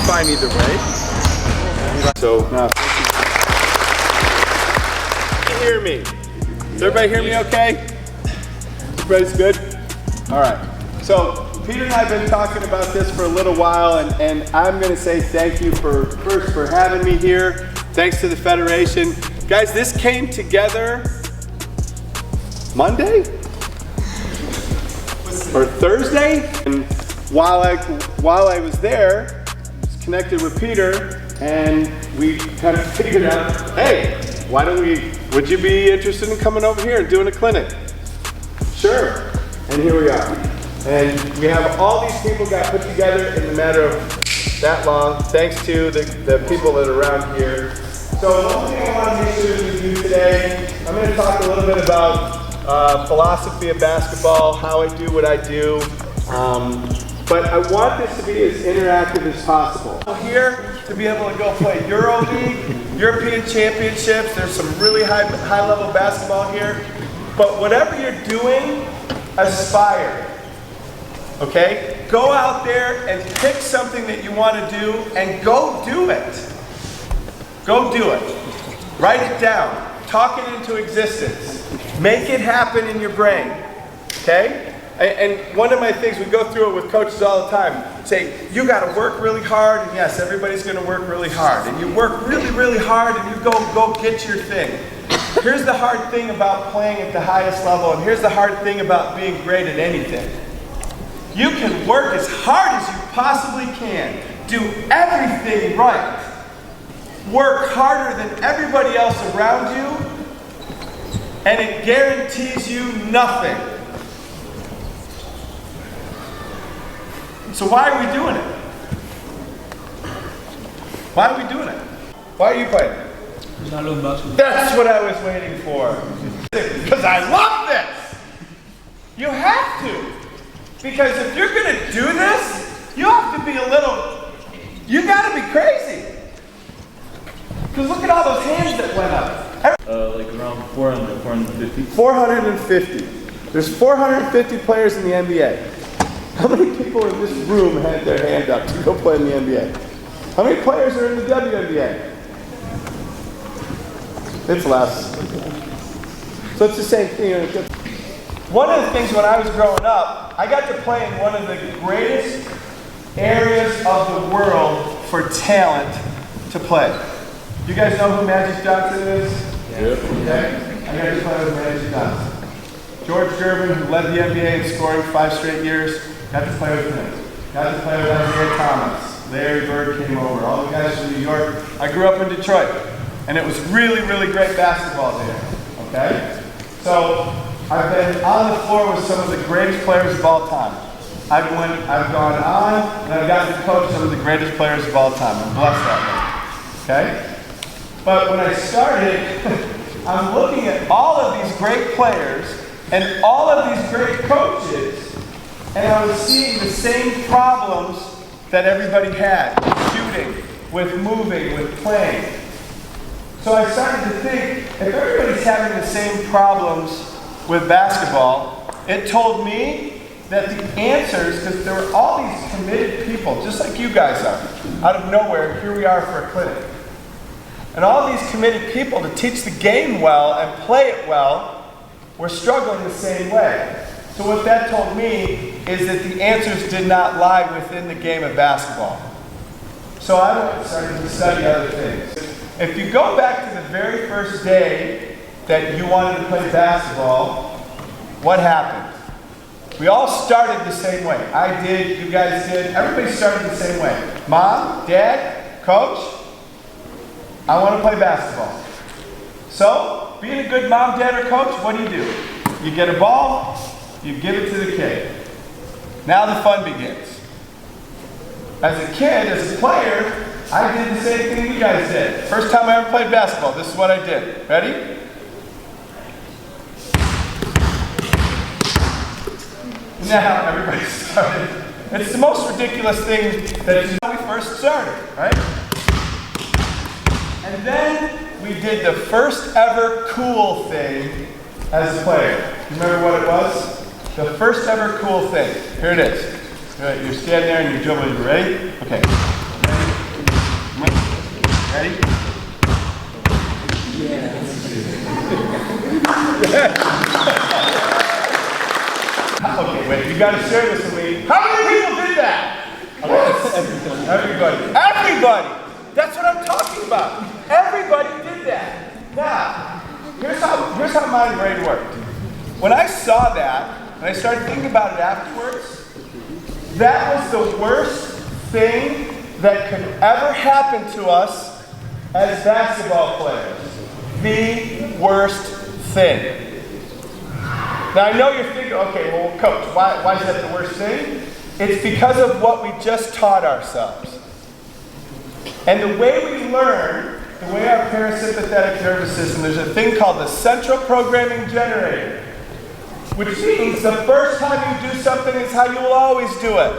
fine either way. So, can you hear me? Does everybody hear me okay? Everybody's good? All right. So, Peter and I have been talking about this for a little while, and I'm going to say thank you first for having me here. Thanks to the Federation. Guys, this came together Monday? Or Thursday? And while I was there, I was connected with Peter, and we kind of figured out, hey, would you be interested in coming over here and doing a clinic? Sure. And here we are. And we have all these people got put together in a matter of that long, thanks to the people that are around here. So one thing I want to make sure we do today, I'm going to talk a little bit about philosophy of basketball, how I do what I do. But I want this to be as interactive as possible. I'm here to be able to go play EuroLeague, European Championships. There's some really high-level basketball here. But whatever you're doing, aspire. Okay? Go out there and pick something that you want to do and go do it. Go do it. Write it down. Talk it into existence. Make it happen in your brain. Okay? And one of my things, we go through it with coaches all the time. Say, you got to work really hard, and yes, everybody's going to work really hard. And you work really, really hard, and you go get your thing. Here's the hard thing about playing at the highest level, and here's the hard thing about being great at anything. You can work as hard as you possibly can. Do everything right. Work harder than everybody else around you, and it guarantees you nothing. So why are we doing it? Why are we doing it? Why are you playing? That's what I was waiting for. Because I love this. You have to. Because if you're going to do this, you have to be you got to be crazy. Because look at all those hands that went up. Like around 400, 450. 450. There's 450 players in the NBA. How many people in this room had their hand up to go play in the NBA? How many players are in the WNBA? It's less. So it's the same thing. One of the things when I was growing up, I got to play in one of the greatest areas of the world for talent to play. You guys know who Magic Johnson is? Yep. Okay. I got to play with Magic Johnson. George Gervin, who led the NBA in scoring 5 straight years, got to play with him. Got to play with Isaiah Thomas. Larry Bird came over. All the guys from New York. I grew up in Detroit, and it was really, really great basketball there. Okay? So I've been on the floor with some of the greatest players of all time. I've gone on, and I've gotten to coach some of the greatest players of all time. I'm blessed that way. Okay? But when I started, I'm looking at all of these great players and all of these great coaches, and I was seeing the same problems that everybody had, with shooting, with moving, with playing. So I started to think, if everybody's having the same problems with basketball, it told me that the answers, because there were all these committed people, just like you guys are, out of nowhere, here we are for a clinic. And all these committed people to teach the game well and play it well were struggling the same way. So what that told me is that the answers did not lie within the game of basketball. So I started to study other things. If you go back to the very first day that you wanted to play basketball, what happened? We all started the same way. I did, you guys did, everybody started the same way. Mom, Dad, Coach, I want to play basketball. So, being a good mom, dad, or coach, what do? You get a ball, you give it to the kid. Now the fun begins. As a kid, as a player, I did the same thing you guys did. First time I ever played basketball, this is what I did. Ready? Now everybody started. It's the most ridiculous thing that we first started, right? And then we did the first ever cool thing as a player. You remember what it was? The first ever cool thing. Here it is. All right, you're standing there and you're dribbling. You ready? Okay. Ready? Ready? Okay, wait, you gotta share this with me. How many people did that? Everybody. Everybody! That's what I'm talking about. Everybody did that. Now, here's how my brain worked. When I saw that, and I started thinking about it afterwards, that was the worst thing that could ever happen to us as basketball players. The worst thing. Now I know you're thinking, okay, well, coach, why is that the worst thing? It's because of what we just taught ourselves. And the way we learn, the way our parasympathetic nervous system, there's a thing called the central programming generator, which means the first time you do something is how you will always do it.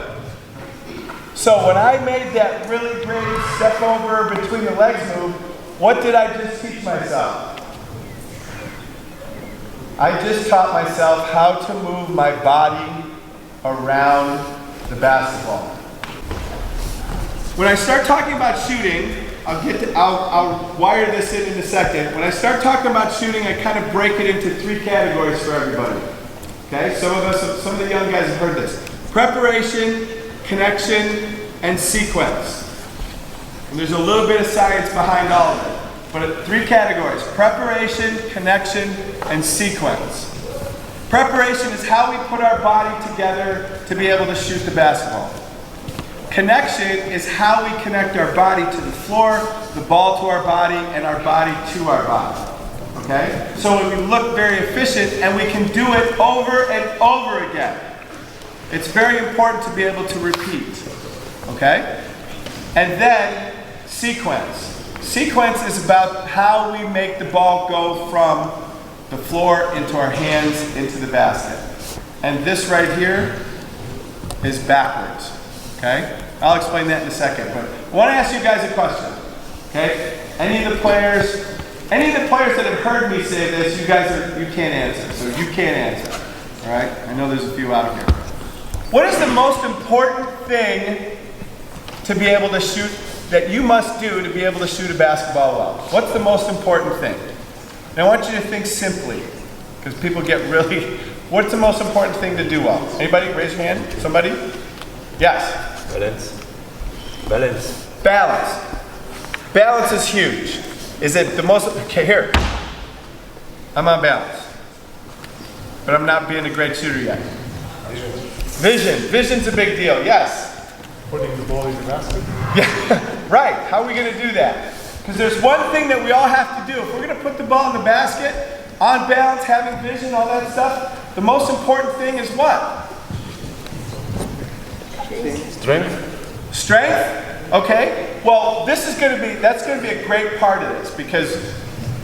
So when I made that really great step over between the legs move, what did I just teach myself? I just taught myself how to move my body around the basketball. When I start talking about shooting, I'll wire this in a second. When I start talking about shooting, I kind of break it into 3 categories for everybody. Okay, some of the young guys have heard this. Preparation, connection, and sequence. And there's a little bit of science behind all of it. But 3 categories: preparation, connection, and sequence. Preparation is how we put our body together to be able to shoot the basketball. Connection is how we connect our body to the floor, the ball to our body, and our body to our body. Okay? So when we look very efficient, and we can do it over and over again. It's very important to be able to repeat. Okay? And then sequence. Sequence is about how we make the ball go from the floor into our hands into the basket. And this right here is backwards. Okay? I'll explain that in a second. But I want to ask you guys a question. Okay? Any of the players that have heard me say this, you can't answer. So you can't answer. All right? I know there's a few out here. What is the most important thing to be able to shoot, that you must do to be able to shoot a basketball well? What's the most important thing? And I want you to think simply, because people get really, what's the most important thing to do well? Anybody? Raise your hand. Somebody? Yes. Balance. Balance. Balance. Balance is huge. Is it the most, okay, here. I'm on balance. But I'm not being a great shooter yet. Vision. Vision's a big deal, yes. Putting the ball in the basket? Yeah, right. How are we going to do that? Because there's one thing that we all have to do. If we're going to put the ball in the basket, on balance, having vision, all that stuff, the most important thing is what? Strength. Strength? Okay. Well, that's going to be a great part of this, because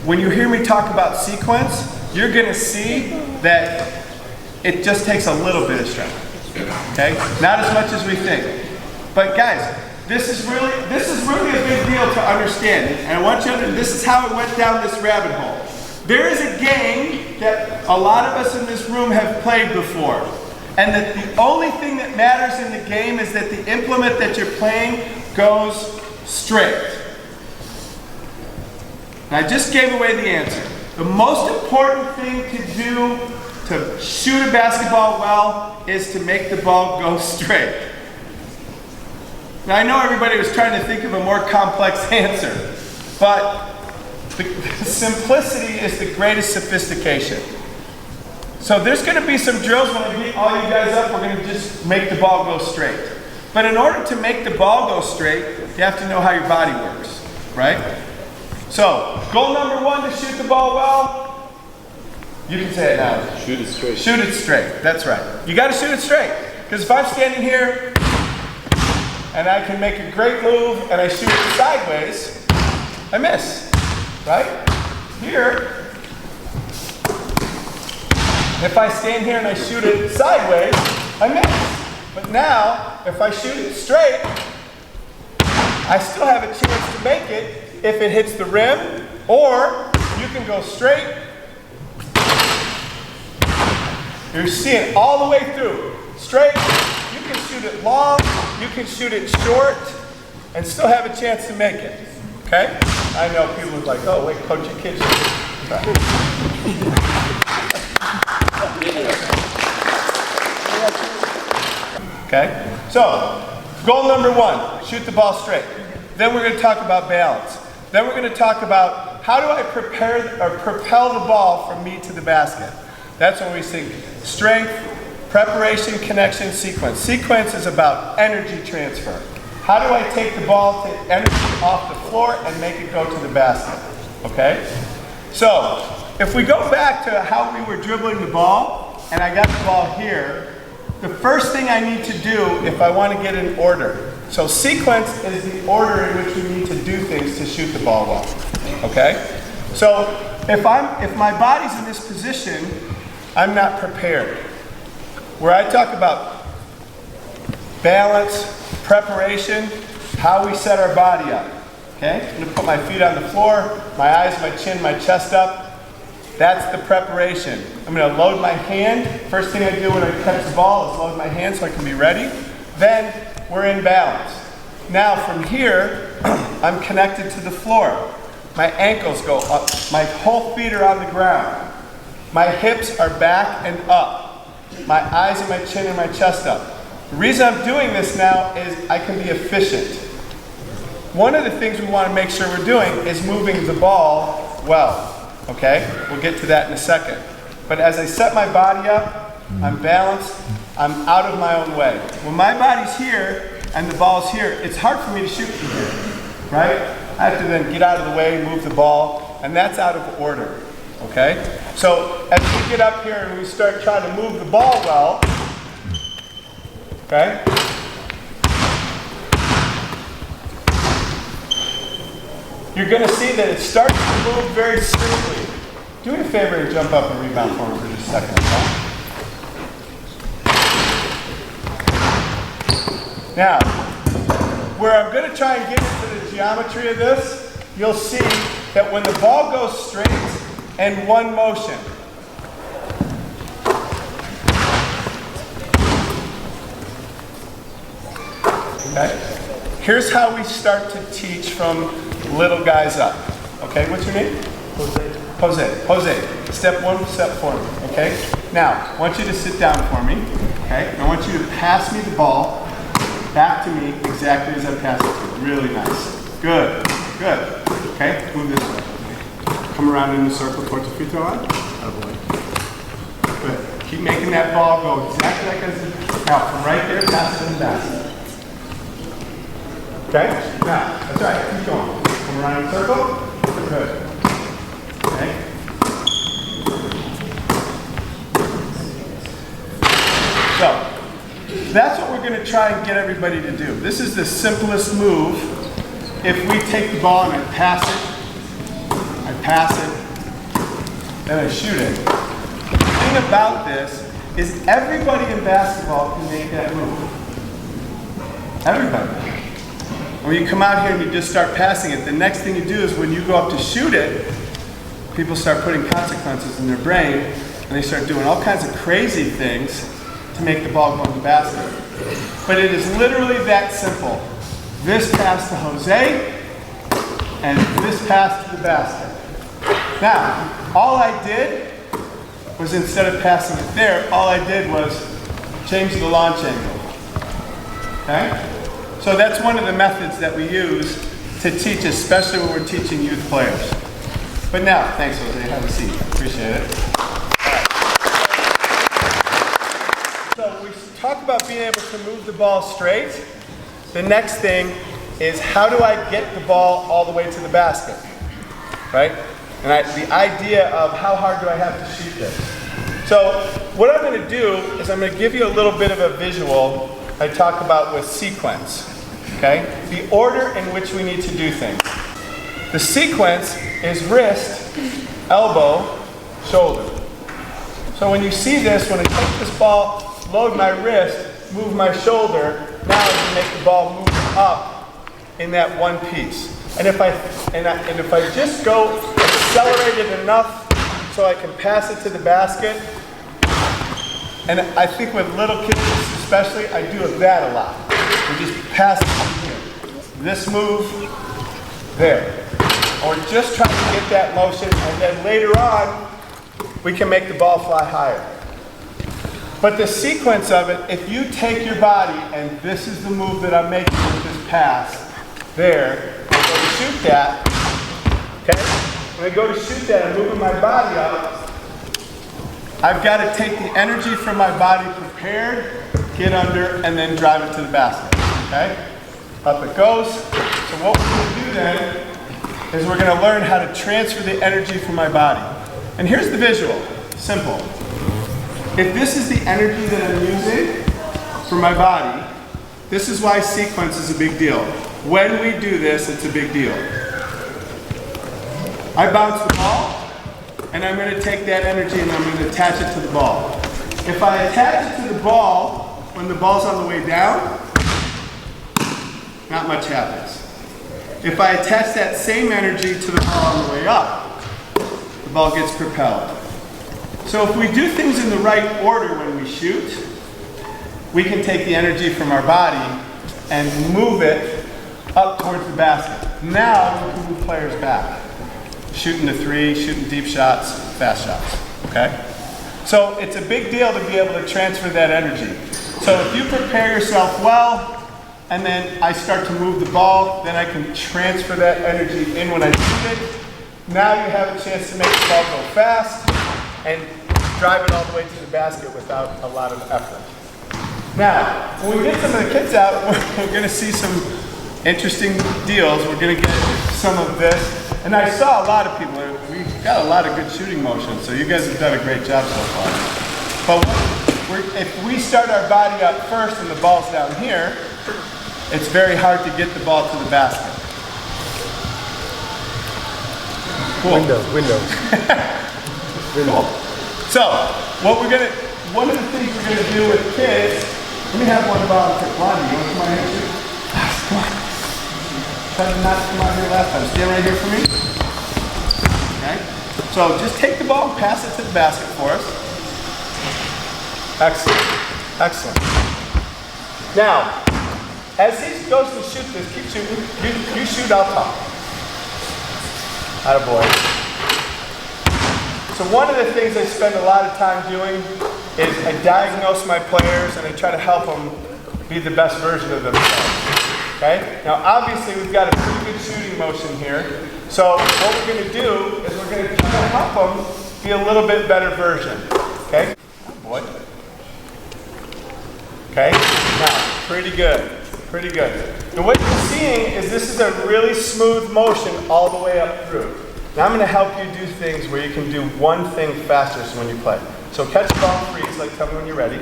when you hear me talk about sequence, you're going to see that it just takes a little bit of strength. Okay? Not as much as we think. But guys, this is really a big deal to understand. And I want you to, this is how it went down this rabbit hole. There is a game that a lot of us in this room have played before. And that the only thing that matters in the game is that the implement that you're playing goes straight. And I just gave away the answer. The most important thing to do to shoot a basketball well is to make the ball go straight. Now I know everybody was trying to think of a more complex answer, but the simplicity is the greatest sophistication. So there's going to be some drills when I get all you guys up, we're going to just make the ball go straight. But in order to make the ball go straight, you have to know how your body works, right? So, goal number 1 to shoot the ball well, you can say it now. Shoot it straight. Shoot it straight, that's right. You got to shoot it straight. Because if I'm standing here, and I can make a great move, and I shoot it sideways, I miss, right? Here, if I stand here and I shoot it sideways, I miss. But now, if I shoot it straight, I still have a chance to make it if it hits the rim, or you can go straight. You're seeing all the way through. Straight, you can shoot it long, you can shoot it short, and still have a chance to make it. Okay? I know people are like, oh wait, coach your kids. Okay? So, goal number 1, shoot the ball straight. Then we're going to talk about balance. Then we're going to talk about how do I prepare or propel the ball from me to the basket. That's when we think strength, preparation, connection, sequence. Sequence is about energy transfer. How do I take the ball to energy off the floor and make it go to the basket? Okay? So, if we go back to how we were dribbling the ball, and I got the ball here, the first thing I need to do if I want to get in order. So sequence is the order in which we need to do things to shoot the ball well. Okay? So if my body's in this position, I'm not prepared. Where I talk about balance, preparation, how we set our body up. Okay? I'm going to put my feet on the floor, my eyes, my chin, my chest up. That's the preparation. I'm going to load my hand. First thing I do when I catch the ball is load my hand so I can be ready. Then we're in balance. Now from here, I'm connected to the floor. My ankles go up. My whole feet are on the ground. My hips are back and up. My eyes and my chin and my chest up. The reason I'm doing this now is I can be efficient. One of the things we want to make sure we're doing is moving the ball well. Okay? We'll get to that in a second. But as I set my body up, I'm balanced, I'm out of my own way. When my body's here and the ball's here, it's hard for me to shoot from here, right? I have to then get out of the way, move the ball, and that's out of order, okay? So as we get up here and we start trying to move the ball well, okay? You're going to see that it starts to move very smoothly. Do me a favor and jump up and rebound for me for just a second. Okay? Now, where I'm going to try and get into the geometry of this, you'll see that when the ball goes straight and one motion, okay? Here's how we start to teach from little guys up. Okay, what's your name? Jose. Jose. Jose, step 1, step 4. Okay? Now, I want you to sit down for me. Okay? And I want you to pass me the ball back to me exactly as I pass it to you. Really nice. Good. Good. Okay? Move this way. Come around in a circle towards the free throw line. Good. Keep making that ball go exactly like as now from right there, pass it in the basket. Okay? Now, that's right. Keep going. Come around in a circle. Good. Okay? So, that's what we're going to try and get everybody to do. This is the simplest move. If we take the ball and I pass it, then I shoot it. The thing about this is everybody in basketball can make that move. Everybody. When you come out here and you just start passing it, the next thing you do is when you go up to shoot it, people start putting consequences in their brain and they start doing all kinds of crazy things to make the ball go in the basket. But it is literally that simple. This pass to Jose and this pass to the basket. Now, all I did was instead of passing it there, all I did was change the launch angle. Okay? So that's one of the methods that we use to teach, especially when we're teaching youth players. But now, thanks Jose, have a seat. Appreciate it. So we talk about being able to move the ball straight. The next thing is how do I get the ball all the way to the basket, right? And the idea of how hard do I have to shoot this. So what I'm going to do is I'm going to give you a little bit of a visual I talk about with sequence, okay? The order in which we need to do things. The sequence is wrist, elbow, shoulder. So when you see this, when I take this ball, load my wrist, move my shoulder, now I can make the ball move up in that one piece. And if I just go accelerate it enough so I can pass it to the basket, and I think with little kids especially, I do that a lot. We just pass it from here. This move, There. And we're just trying to get that motion, and then later on, we can make the ball fly higher. But the sequence of it, if you take your body, and this is the move that I'm making with this pass, there, I go to shoot that, okay? When I go to shoot that, I'm moving my body up. I've got to take the energy from my body prepared, get under, and then drive it to the basket, okay? Up it goes. So what we're going to do then is we're going to learn how to transfer the energy from my body. And here's the visual, simple. If this is the energy that I'm using for my body, this is why sequence is a big deal. When we do this, it's a big deal. I bounce the ball, and I'm going to take that energy and I'm going to attach it to the ball. If I attach it to the ball when the ball's on the way down, not much happens. If I attach that same energy to the ball on the way up, the ball gets propelled. So if we do things in the right order when we shoot, we can take the energy from our body and move it up towards the basket. Now we can move players back. Shooting the three, shooting deep shots, fast shots, okay? So it's a big deal to be able to transfer that energy. So if you prepare yourself well, and then I start to move the ball, then I can transfer that energy in when I shoot it. Now you have a chance to make the ball go fast and drive it all the way to the basket without a lot of effort. Now, when we get some of the kids out, we're going to see some interesting deals. We're going to get some of this. And I saw a lot of people. We got a lot of good shooting motion, so you guys have done a great job so far. But if we start our body up first and the ball's down here, it's very hard to get the ball to the basket. Cool. Window. Cool. So, one of the things we're gonna do with kids, let me have one volunteer. Blondie, you wanna come on here too? Come on. Try to not come out here last time. Stand right here for me. Okay? So just take the ball and pass it to the basket for us. Excellent. Excellent. Now, as he goes to shoot this, keep shooting. You shoot, I'll talk. Attaboy. So one of the things I spend a lot of time doing is I diagnose my players and I try to help them be the best version of themselves. Okay? Now obviously we've got a pretty good shooting motion here. So what we're going to do is we're going to try to help them be a little bit better version. Okay? Boy. Okay? Now, pretty good. Pretty good. And what you're seeing is this is a really smooth motion all the way up through. Now I'm going to help you do things where you can do one thing faster when you play. So catch the ball, freeze, like tell me when you're ready.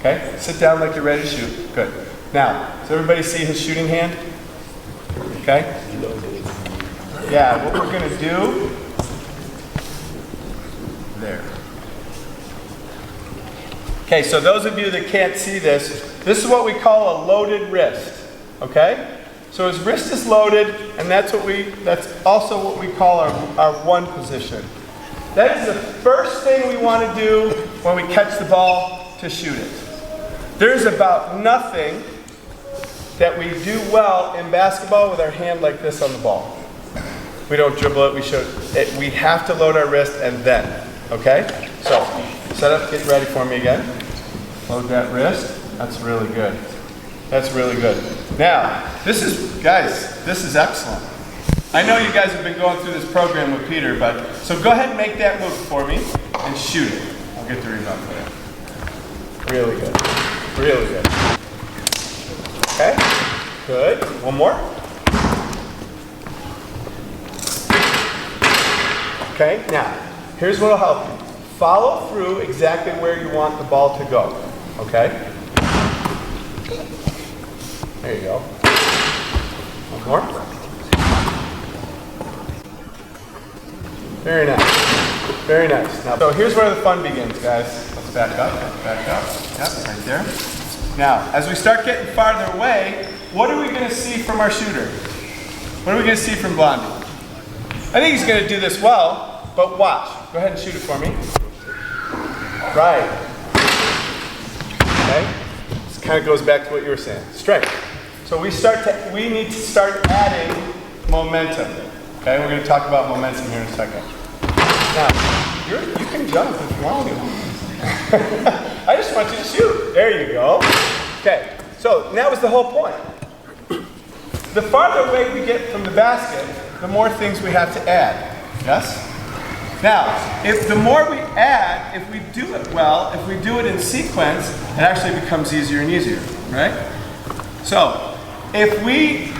Okay? Sit down like you're ready to shoot. Good. Now, does everybody see his shooting hand? Okay? Yeah, what we're going to do, there. Okay, so those of you that can't see this is what we call a loaded wrist. Okay? So his wrist is loaded, and that's also what we call our one position. That is the first thing we want to do when we catch the ball to shoot it. There's about nothing that we do well in basketball with our hand like this on the ball. We don't dribble it, we shoot it. We have to load our wrist and then, okay? So, set up, get ready for me again. Load that wrist. That's really good. That's really good. Now, this is excellent. I know you guys have been going through this program with Peter, so go ahead and make that move for me and shoot it. I'll get the rebound for you. Really good. Really good. Okay? Good. One more. Okay, now, here's what will help you. Follow through exactly where you want the ball to go. Okay? There you go. One more. Very nice. Very nice. Now, so here's where the fun begins, guys. Let's back up. Back up. Yep, right there. Now, as we start getting farther away, what are we going to see from our shooter? What are we going to see from Blondie? I think he's going to do this well, but watch. Go ahead and shoot it for me. Right. Okay? This kind of goes back to what you were saying. Strength. So we need to start adding momentum. Okay, we're going to talk about momentum here in a second. Now, you can jump if you want to. I just want you to shoot. There you go. Okay, so that was the whole point. The farther away we get from the basket, the more things we have to add. Yes? Now, if the more we add, if we do it well, if we do it in sequence, it actually becomes easier and easier, right? So, if we,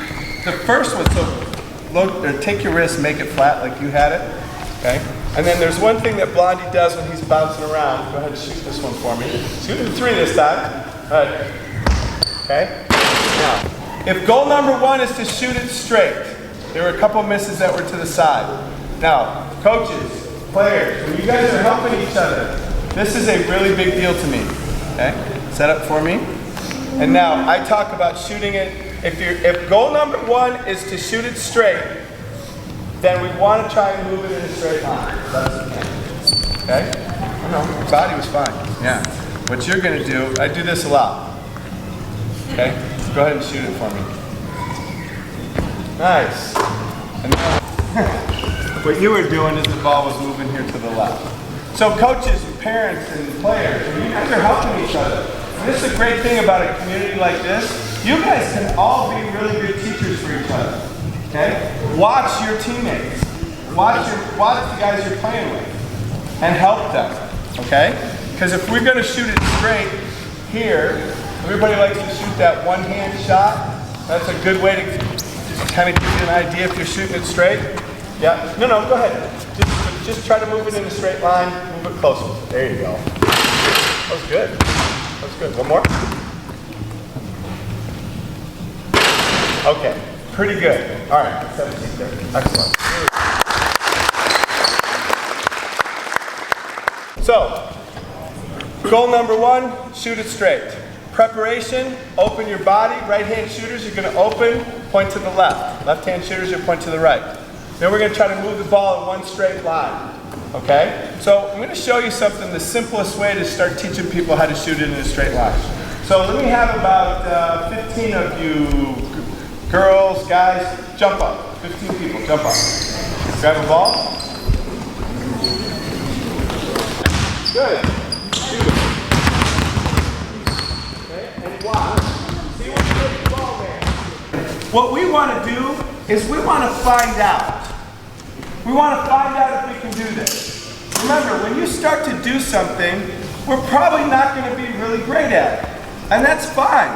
the first one, so look, take your wrist, make it flat like you had it, okay? And then there's one thing that Blondie does when he's bouncing around. Go ahead and shoot this one for me. Shoot it 3 this time. All right. Okay? Now, if goal number 1 is to shoot it straight, there were a couple misses that were to the side. Now, coaches, players, when you guys are helping each other, this is a really big deal to me. Okay? Set up for me. And now, I talk about shooting it. If goal number 1 is to shoot it straight, then we want to try and move it in a straight line. Okay? No, your body was fine. Yeah. What you're going to do, I do this a lot. Okay? Go ahead and shoot it for me. Nice. And now, what you were doing is the ball was moving here to the left. So coaches and parents and players, you guys are helping each other. And this is a great thing about a community like this. You guys can all be really good teachers for each other. Okay? Watch your teammates. Watch the guys you're playing with. And help them. Okay? Because if we're going to shoot it straight here, everybody likes to shoot that one-hand shot. That's a good way to just kind of give you an idea if you're shooting it straight. Yeah? No, go ahead. Just try to move it in a straight line. Move it closer. There you go. That was good. That was good. One more. Okay. Pretty good. All right. Let's have a seat there. Excellent. So, goal number 1, shoot it straight. Preparation, open your body. Right-hand shooters, you're going to open, point to the left. Left-hand shooters, you point to the right. Then we're going to try to move the ball in one straight line. Okay? So I'm going to show you something, the simplest way to start teaching people how to shoot it in a straight line. So let me have about 15 of you, girls, guys, jump up. 15 people, jump up. Grab a ball. Good. Shoot it. Watch. See what you get the ball there. What we want to do is we want to find out. We want to find out if we can do this. Remember, when you start to do something, we're probably not going to be really great at it. And that's fine.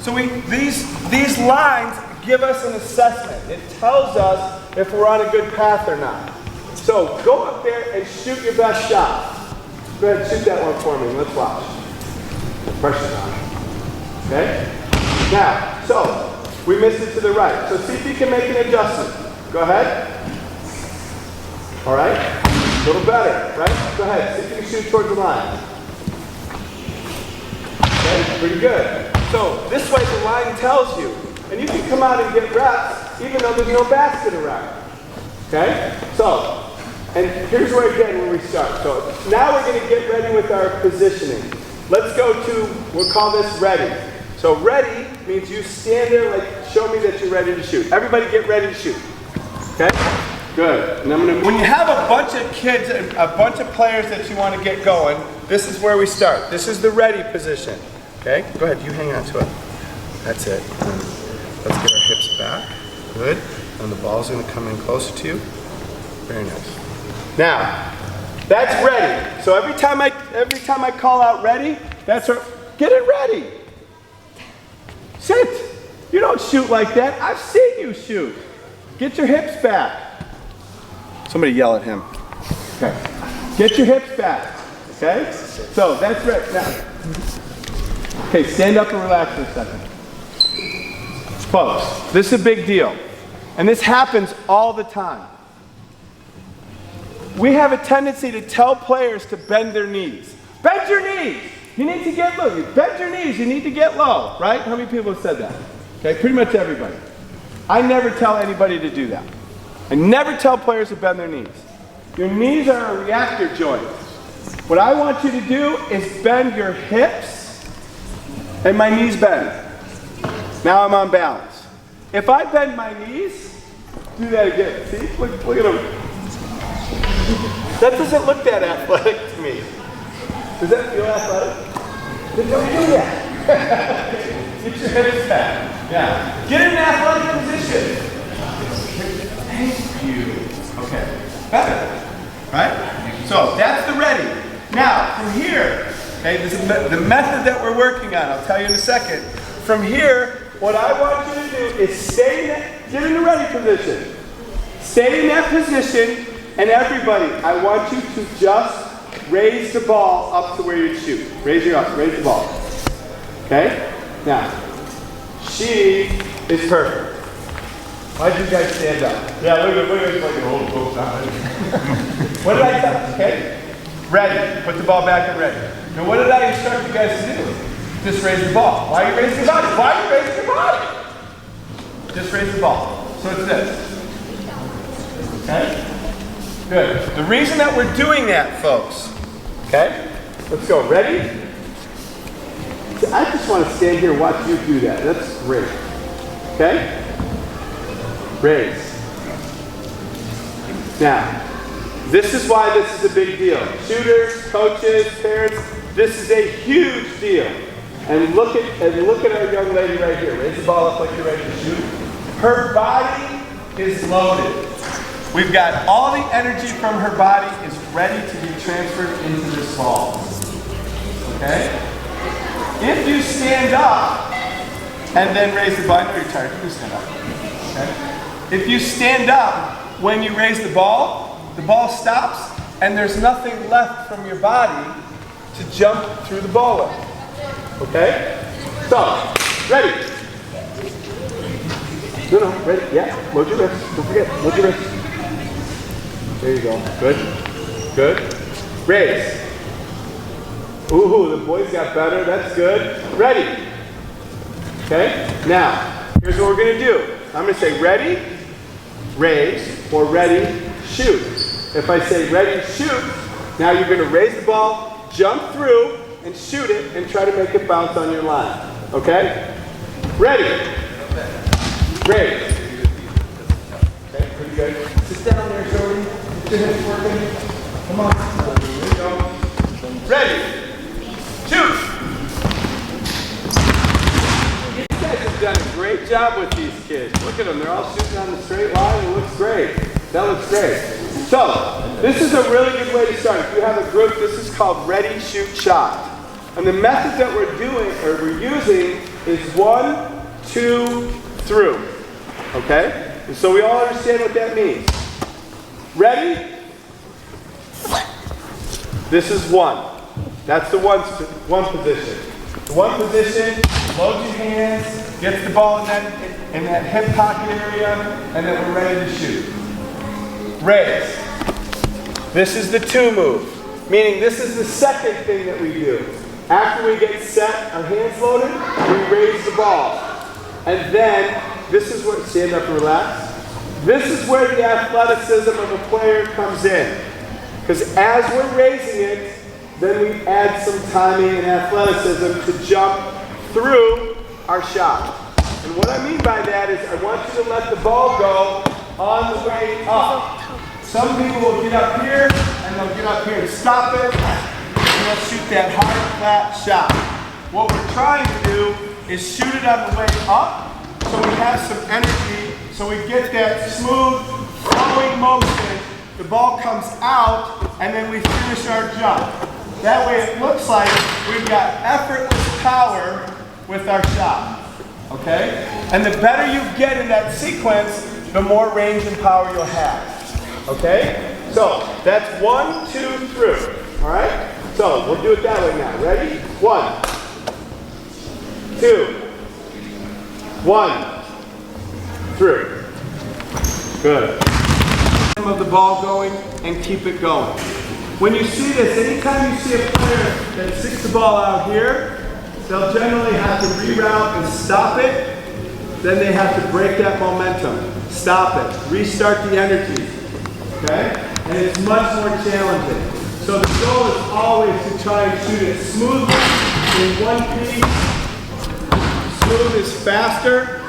So these lines give us an assessment. It tells us if we're on a good path or not. So go up there and shoot your best shot. Go ahead and shoot that one for me. Let's watch. Pressure's on. Okay? Now, so, we missed it to the right. So see if you can make an adjustment. Go ahead. All right? A little better, right? Go ahead. See if you can shoot towards the line. Okay? Pretty good. So, this way the line tells you. And you can come out and get reps even though there's no basket around. Okay? So, and here's where we start. So, now we're going to get ready with our positioning. Let's go to, we'll call this ready. So ready means you stand there like, show me that you're ready to shoot. Everybody get ready to shoot. Okay? Good. And when you have a bunch of kids, a bunch of players that you want to get going, this is where we start. This is the ready position. Okay? Go ahead, you hang on to it. That's it. Let's get our hips back. Good. And the ball's going to come in closer to you. Very nice. Now, that's ready. So every time I call out ready, that's our, get it ready. Sit. You don't shoot like that. I've seen you shoot. Get your hips back. Somebody yell at him. Okay. Get your hips back. Okay? So that's right. Now. Okay, stand up and relax for a second. Folks, this is a big deal. And this happens all the time. We have a tendency to tell players to bend their knees. Bend your knees! You need to get low. You bend your knees, you need to get low, right? How many people have said that? Okay, pretty much everybody. I never tell anybody to do that. I never tell players to bend their knees. Your knees are a reactor joint. What I want you to do is bend your hips, and my knees bend. Now I'm on balance. If I bend my knees, Do that again. See? Look at him. That doesn't look that athletic to me. Does that feel athletic? Then don't do that. Get your hips back. Yeah. Get in an athletic position. Thank you. Okay. Better. Right? So that's the ready. Now, from here, okay, this is the method that we're working on. I'll tell you in a second. From here, what I want you to do is get in the ready position. Stay in that position, and everybody, I want you to just raise the ball up to where you shoot. Raise the ball. Okay? Now, she is perfect. Why did you guys stand up? Yeah, look at like old folks on it. What did I tell you? Okay? Ready. Put the ball back and ready. Now, what did I instruct you guys to do? Just raise the ball. Why are you raising your body? Why are you raising your body? Just raise the ball. So it's this. Okay? Good. The reason that we're doing that, folks, okay? Let's go. Ready? I just want to stand here and watch you do that. That's great. Okay? Raise. Now, this is why this is a big deal. Shooters, coaches, parents, this is a huge deal. And look at our young lady right here. Raise the ball up like you're ready to shoot. Her body is loaded. We've got all the energy from her body is ready to be transferred into this ball. Okay? If you stand up and then raise the ball, I know you're tired, you can stand up. Okay? If you stand up when you raise the ball stops and there's nothing left from your body to jump through the ball with. Okay? So, ready? No, ready? Yeah, load your wrist. Don't forget, load your wrist. There you go. Good. Good. Raise. Ooh, the boys got better. That's good. Ready. Okay? Now, here's what we're going to do. I'm going to say ready, raise, or ready, shoot. If I say ready, shoot, now you're going to raise the ball, jump through, and shoot it, and try to make it bounce on your line. Okay? Ready. Raise. Okay, pretty good. Sit down there, Jody. Get your hips working. Come on. Here we go. Ready. Shoot. You guys have done a great job with these kids. Look at them. They're all shooting on the straight line. It looks great. That looks great. So, this is a really good way to start. If you have a group, this is called ready, shoot, shot. And the method that we're using is 1, 2, through. Okay? And so we all understand what that means. Ready? This is 1. That's the one position. The 1 position, load your hands, get the ball in that hip pocket area, and then we're ready to shoot. Raise. This is the 2 move, meaning this is the second thing that we do. After we get set, our hands loaded, we raise the ball. And then, this is where, stand up and relax. This is where the athleticism of a player comes in. Because as we're raising it, then we add some timing and athleticism to jump through our shot. And what I mean by that is I want you to let the ball go on the way up. Some people will get up here, and they'll get up here and stop it, and they'll shoot that hard, flat shot. What we're trying to do is shoot it on the way up, so we have some energy, so we get that smooth, flowing motion. The ball comes out, and then we finish our jump. That way it looks like we've got effortless power with our shot. Okay? And the better you get in that sequence, the more range and power you'll have. Okay? So, that's 1, 2, through. Alright? So, we'll do it that way now. Ready? 1, 2, 1, through. Good. Of the ball going and keep it going. When you see this, anytime you see a player that sticks the ball out here, they'll generally have to reroute and stop it. Then they have to break that momentum. Stop it. Restart the energy. Okay? And it's much more challenging. So the goal is always to try and shoot it smoothly in one piece. Smooth is faster.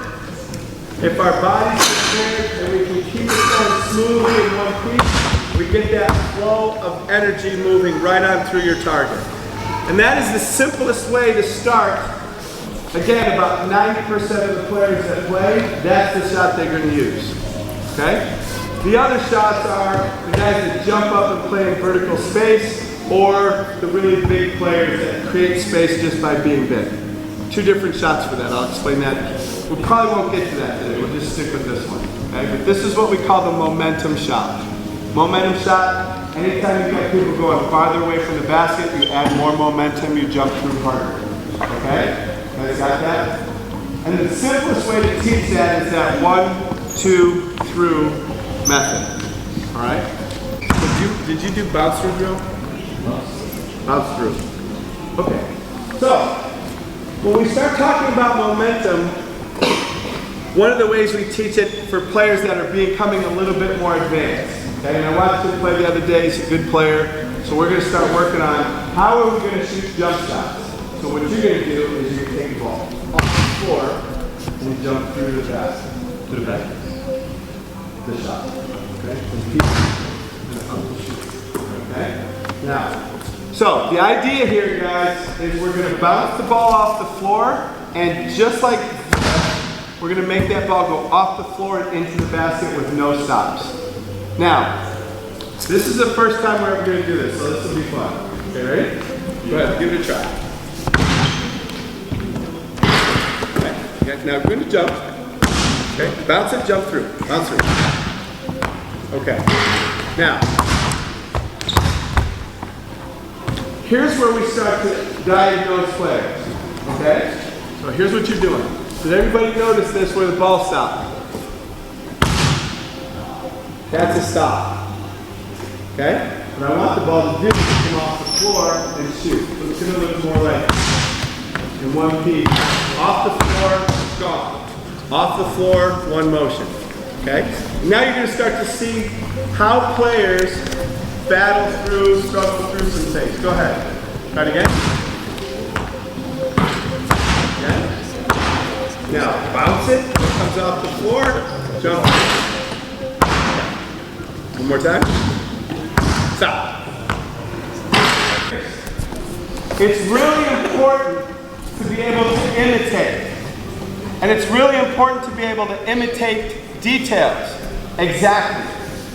If our body's prepared and we can keep it going smoothly in one piece, we get that flow of energy moving right on through your target. And that is the simplest way to start. Again, about 90% of the players that play, that's the shot they're going to use. Okay? The other shots are the guys that jump up and play in vertical space, or the really big players that create space just by being big. Two different shots for that. I'll explain that. We probably won't get to that today. We'll just stick with this one. Okay? But this is what we call the momentum shot. Momentum shot, anytime you get people going farther away from the basket, you add more momentum, you jump through harder. Okay? You guys got that? And the simplest way to teach that is that 1, 2, through method. Alright? Did you do bounce through drill? Bounce through. Okay. So, when we start talking about momentum, one of the ways we teach it for players that are becoming a little bit more advanced. Okay, and I watched him play the other day, he's a good player, so we're going to start working on how are we going to shoot jump shots. So what you're going to do is you're going to take the ball off the floor and jump through the basket, to the basket, the shot. Okay, okay, now, so the idea here, guys, is we're going to bounce the ball off the floor, and just like we're going to make that ball go off the floor and into the basket with no stops. Now, this is the first time we're ever going to do this, so this will be fun. Okay, ready? Go ahead, give it a try. Okay, now we're going to jump. Okay, bounce it, jump through. Bounce through. Okay, now, here's where we start to diagnose players. Okay? So here's what you're doing. Did everybody notice this where the ball stopped? That's a stop. Okay? What I want the ball to do is come off the floor and shoot. So it's going to look more like in one piece. Off the floor, gone. Off the floor, one motion. Okay? Now you're going to start to see how players battle through, struggle through some things. Go ahead. Try it again. Again. Now bounce it. It comes off the floor. Jump. One more time. Stop. It's really important to be able to imitate. And it's really important to be able to imitate details. Exactly.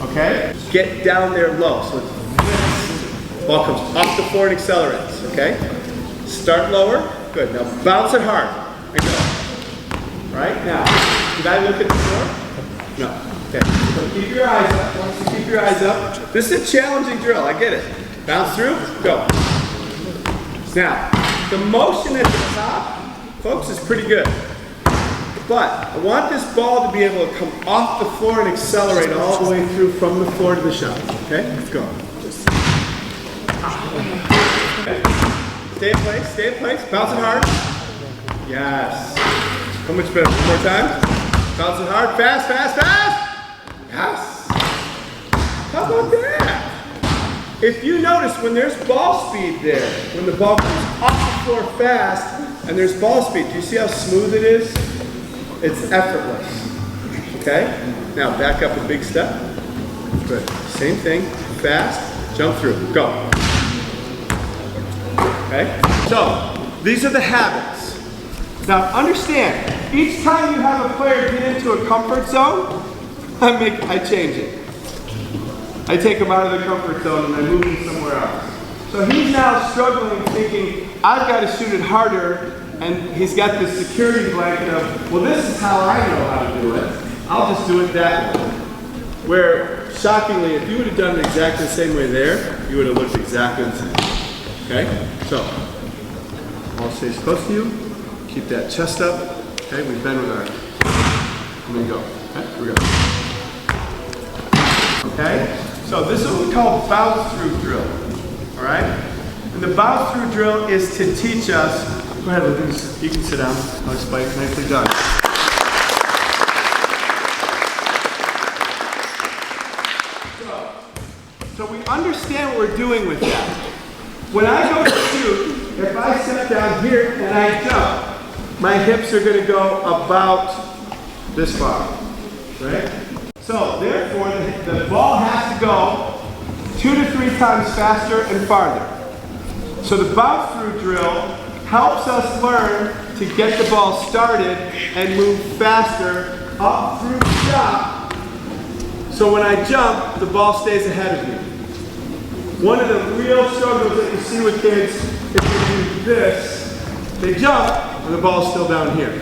Okay? Get down there low. So it's ball comes off the floor and accelerates. Okay? Start lower. Good. Now bounce it hard. And go. Right? Now, did I look at the floor? No. Okay. So keep your eyes up. Once you keep your eyes up, this is a challenging drill. I get it. Bounce through. Go. Now, the motion at the top, folks, is pretty good. But I want this ball to be able to come off the floor and accelerate all the way through from the floor to the shot. Okay? Let's go. Okay. Stay in place. Stay in place. Bounce it hard. Yes. How much better? One more time. Bounce it hard. Fast, fast, fast. Yes. How about that? If you notice, when there's ball speed there, when the ball comes off the floor fast and there's ball speed, do you see how smooth it is? It's effortless. Okay? Now back up a big step. Good. Same thing. Fast. Jump through. Go. Okay? So, these are the habits. Now understand, each time you have a player get into a comfort zone, I change it. I take him out of the comfort zone and I move him somewhere else. So he's now struggling, thinking, I've got to shoot it harder, and he's got this security blanket of, well, this is how I know how to do it. I'll just do it that way. Where, shockingly, if you would have done it exactly the same way there, you would have looked exactly the same. Okay? So, ball stays close to you. Keep that chest up. Okay, we bend with our, and then go. Okay, here we go. Okay? So this is what we call bounce through drill. Alright? And the bounce through drill is to teach us, go ahead, you can sit down. I'll explain. Nicely done. So we understand what we're doing with that. When I go to shoot, if I sit down here and I jump, my hips are going to go about this far, right? So therefore, the ball has to go 2 to 3 times faster and farther. So the bounce through drill helps us learn to get the ball started and move faster up through the shot. So when I jump, the ball stays ahead of me. One of the real struggles that you see with kids is they do this, they jump, and the ball's still down here.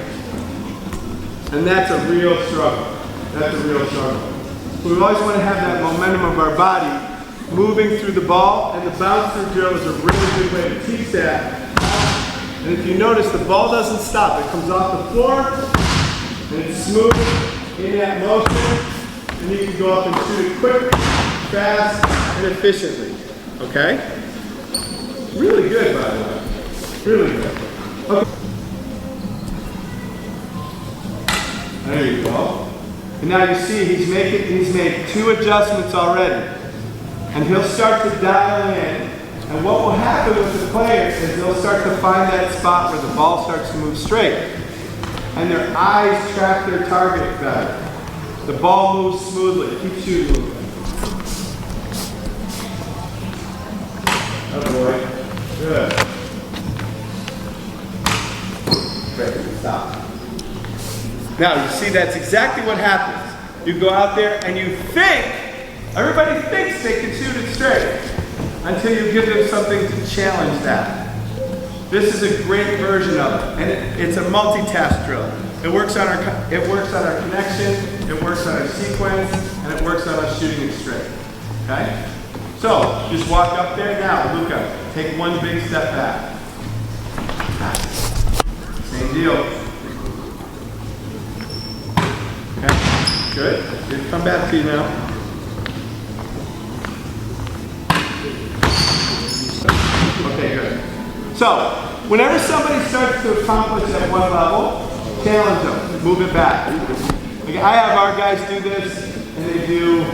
And that's a real struggle. That's a real struggle. We always want to have that momentum of our body moving through the ball, and the bounce through drill is a really good way to teach that. And if you notice, the ball doesn't stop. It comes off the floor, and it's smooth in that motion, and you can go up and shoot it quickly, fast, and efficiently. Okay? Really good, by the way. Really good. Okay. There you go. And now you see he's made 2 adjustments already. And he'll start to dial in. And what will happen with the players is they'll start to find that spot where the ball starts to move straight. And their eyes track their target better. The ball moves smoothly. Keep shooting moving. Oh boy. Good. Great. Stop. Now you see that's exactly what happens. You go out there and you think, everybody thinks they can shoot it straight until you give them something to challenge that. This is a great version of it, and it's a multitask drill. It works on our connection, it works on our sequence, and it works on us shooting it straight. Okay? So just walk up there now, Luca. Take one big step back. Same deal. Okay? Good. Good. Come back to you now. Okay, good. So, whenever somebody starts to accomplish at one level, challenge them, move it back. Like I have our guys do this, and they do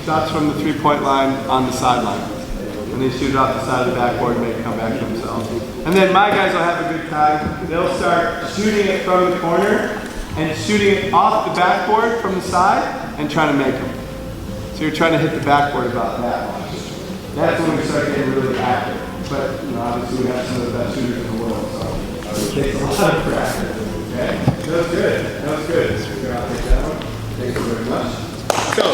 shots from the 3-point line on the sideline. And they shoot it off the side of the backboard and make it come back to themselves. And then my guys will have a good time. They'll start shooting it from the corner and shooting it off the backboard from the side and trying to make them. So you're trying to hit the backboard about that much. That's when we start getting really active. But you know, obviously we have some of the best shooters in the world, so it takes a lot of practice. Okay? That was good. That was good. So here, I'll take that one. Thank you very much. So,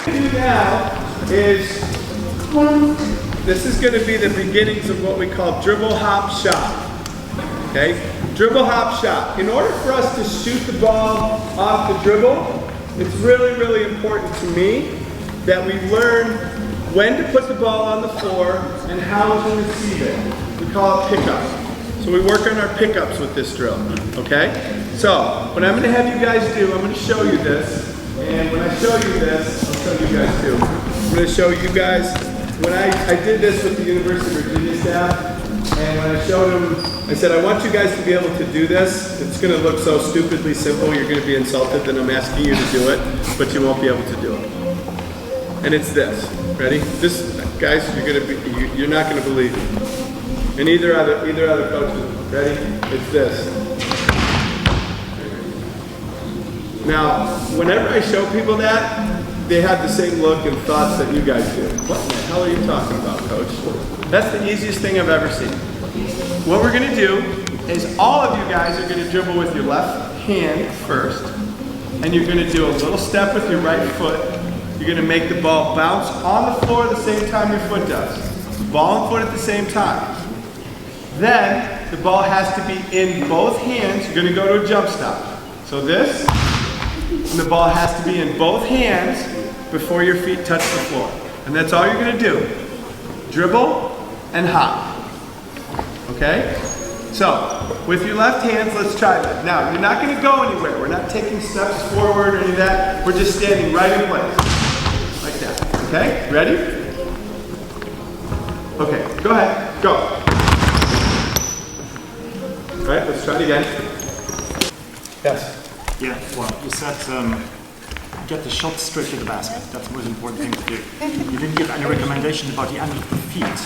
what we do now is, this is going to be the beginnings of what we call dribble, hop, shot. Okay? Dribble, hop, shot. In order for us to shoot the ball off the dribble, it's really, really important to me that we learn when to put the ball on the floor and how to receive it. We call it pickup. So we work on our pickups with this drill, okay? So, what I'm going to have you guys do, I'm going to show you this, and when I show you this, I'll show you guys too. I'm going to show you guys, when I did this with the University of Virginia staff, and when I showed them, I said, I want you guys to be able to do this. It's going to look so stupidly simple, you're going to be insulted that I'm asking you to do it, but you won't be able to do it. And it's this. Ready? This, guys, you're not going to believe it. And either other coaches. Ready? It's this. Now, whenever I show people that, they have the same look and thoughts that you guys do. What in the hell are you talking about, Coach? That's the easiest thing I've ever seen. What we're going to do is all of you guys are going to dribble with your left hand first, and you're going to do a little step with your right foot. You're going to make the ball bounce on the floor at the same time your foot does. Ball and foot at the same time. Then, the ball has to be in both hands. You're going to go to a jump stop. So this, and the ball has to be in both hands before your feet touch the floor. And that's all you're going to do. Dribble and hop. Okay? So, with your left hands, let's try that. Now, you're not going to go anywhere. We're not taking steps forward or any of that. We're just standing right in place. Like that. Okay? Ready? Okay, go ahead. Go. All right, let's try it again. Yes? Yeah, well, you said get the shot straight to the basket. That's the most important thing to do. You didn't give any recommendation about the end of the feet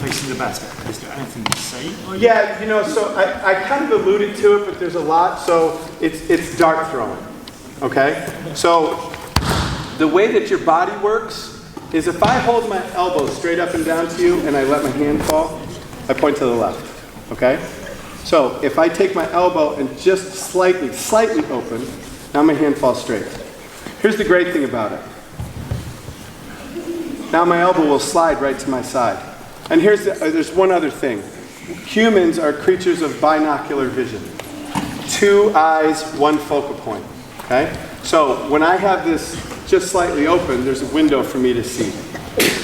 facing the basket. Is there anything to say? Yeah, you know, so I kind of alluded to it, but there's a lot. So it's dart throwing, okay? So the way that your body works is if I hold my elbow straight up and down to you and I let my hand fall, I point to the left, okay? So if I take my elbow and just slightly open, now my hand falls straight. Here's the great thing about it. Now my elbow will slide right to my side. And there's one other thing. Humans are creatures of binocular vision. 2 eyes, 1 focal point, okay? So when I have this just slightly open, there's a window for me to see.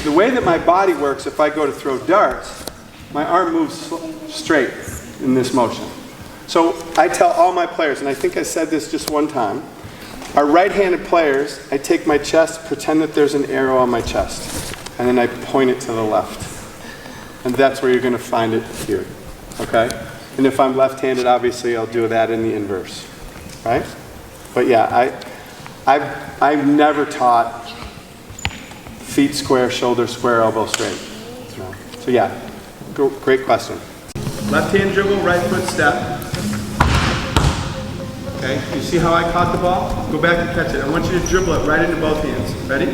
The way that my body works, if I go to throw darts, my arm moves straight in this motion. So I tell all my players, and I think I said this just one time, our right-handed players, I take my chest, pretend that there's an arrow on my chest, and then I point it to the left. And that's where you're going to find it here, okay? And if I'm left-handed, obviously, I'll do that in the inverse, right? But yeah, I've never taught feet square, shoulder square, elbow straight. So yeah, great question. Left hand dribble, right foot step. Okay, you see how I caught the ball? Go back and catch it. I want you to dribble it right into both hands. Ready?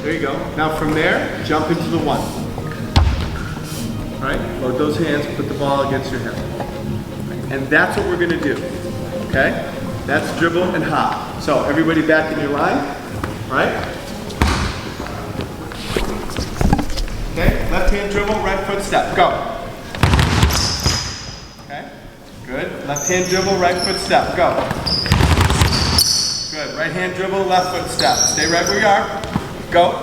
There you go. Now from there, jump into the 1. All right, load those hands, put the ball against your hip. And that's what we're going to do. Okay? That's dribble and hop. So everybody back in your line, right? Okay, left hand dribble, right foot step. Go. Okay, good. Left hand dribble, right foot step. Go. Good. Right hand dribble, left foot step. Stay right where you are. Go.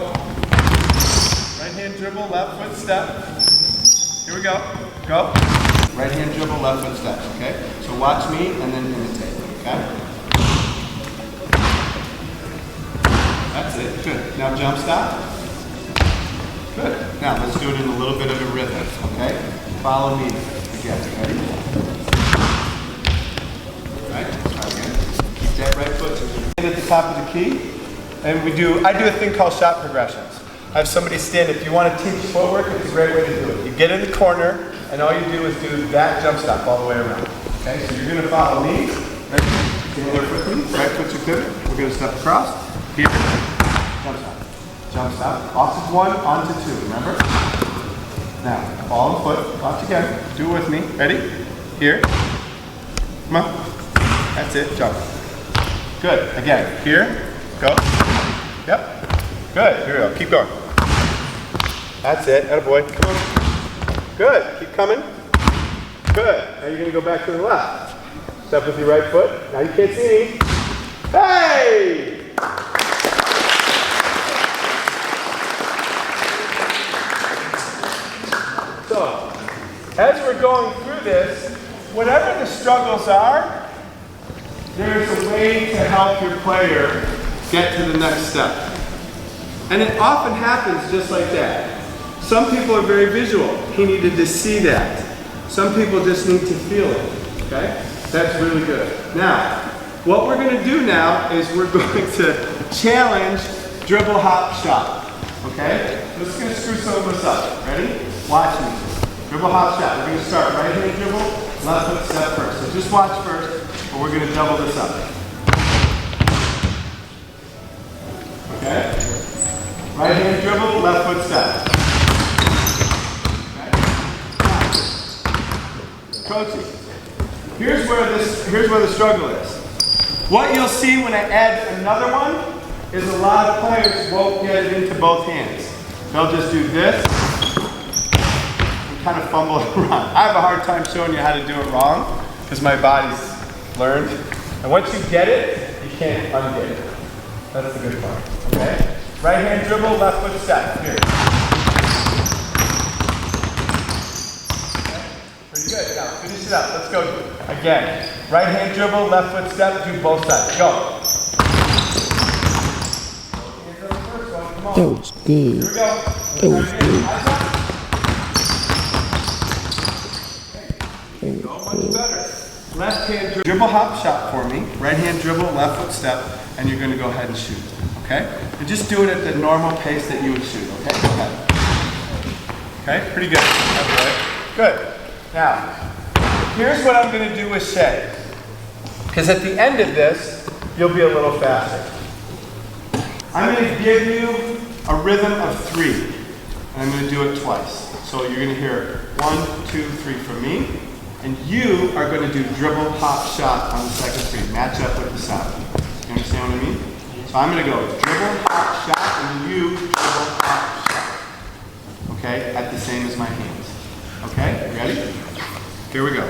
Right hand dribble, left foot step. Here we go. Go. Right hand dribble, left foot step. Okay? So watch me and then imitate. Okay? That's it. Good. Now jump stop. Good. Now let's do it in a little bit of a rhythm. Okay? Follow me. Again. Ready? Right? Try again. Keep that right foot at the top of the key. And I do a thing called shot progressions. I have somebody stand. If you want to teach footwork, it's a great way to do it. You get in the corner, and all you do is do that jump stop all the way around. Okay, so you're going to follow me. Right, stand there quickly. Right foot's a pivot. We're going to step across. Here. Jump stop. Jump stop. Off of 1, onto 2. Remember? Now, ball and foot. Watch again. Do it with me. Ready? Here. Come on. That's it. Jump. Good. Again. Here. Go. Yep. Good. Here we go. Keep going. That's it. Attaboy. Come on. Good. Keep coming. Good. Now you're going to go back to the left. Step with your right foot. Now you can't see me. Hey! So, as we're going through this, whatever the struggles are, there's a way to help your player get to the next step. And it often happens just like that. Some people are very visual. He needed to see that. Some people just need to feel it. Okay? That's really good. Now, what we're going to do now is we're going to challenge dribble, hop, shot. Okay? I'm just going to screw some of this up. Ready? Watch me. Dribble, hop, shot. We're going to start right hand dribble, left foot step first. So just watch first, but we're going to double this up. Okay? Right hand dribble, left foot step. Okay? Coaching. Here's where the struggle is. What you'll see when I add another one is a lot of players won't get it into both hands. They'll just do this and kind of fumble it around. I have a hard time showing you how to do it wrong because my body's learned. And once you get it, you can't unget it. That's the good part. Okay? Right hand dribble, left foot step. Here. Okay. Pretty good. Now finish it up. Let's go again. Right hand dribble, left foot step. Do both sides. Go. Hands on the first one. Come on. That was good. Here we go. That was good. Go much better. Left hand dribble, hop, shot for me. Right hand dribble, left foot step, and you're going to go ahead and shoot. Okay? And just do it at the normal pace that you would shoot. Okay? Go ahead. Okay, pretty good. Good. Now, here's what I'm going to do with Shay. Because at the end of this, you'll be a little faster. I'm going to give you a rhythm of 3. And I'm going to do it twice. So you're going to hear 1, 2, 3 from me. And you are going to do dribble, hop, shot on the second 3. Match up with the sound. You understand what I mean? So I'm going to go dribble, hop, shot, and you dribble, hop, shot. Okay? At the same as my hands. Okay? Ready? Here we go.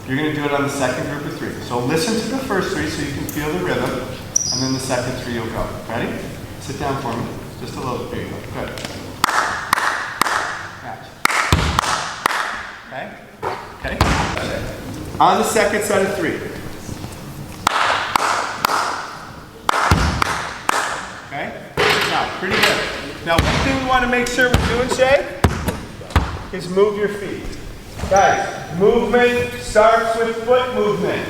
You're going to do it on the second group of 3. So listen to the first 3 so you can feel the rhythm, and then the second 3 you'll go. Ready? Sit down for me. Just a little bit. There you go. Good. Match. Okay? Okay? On the second set of 3. Okay? Now, pretty good. Now, one thing we want to make sure we're doing, Shay, is move your feet. Guys, movement starts with foot movement.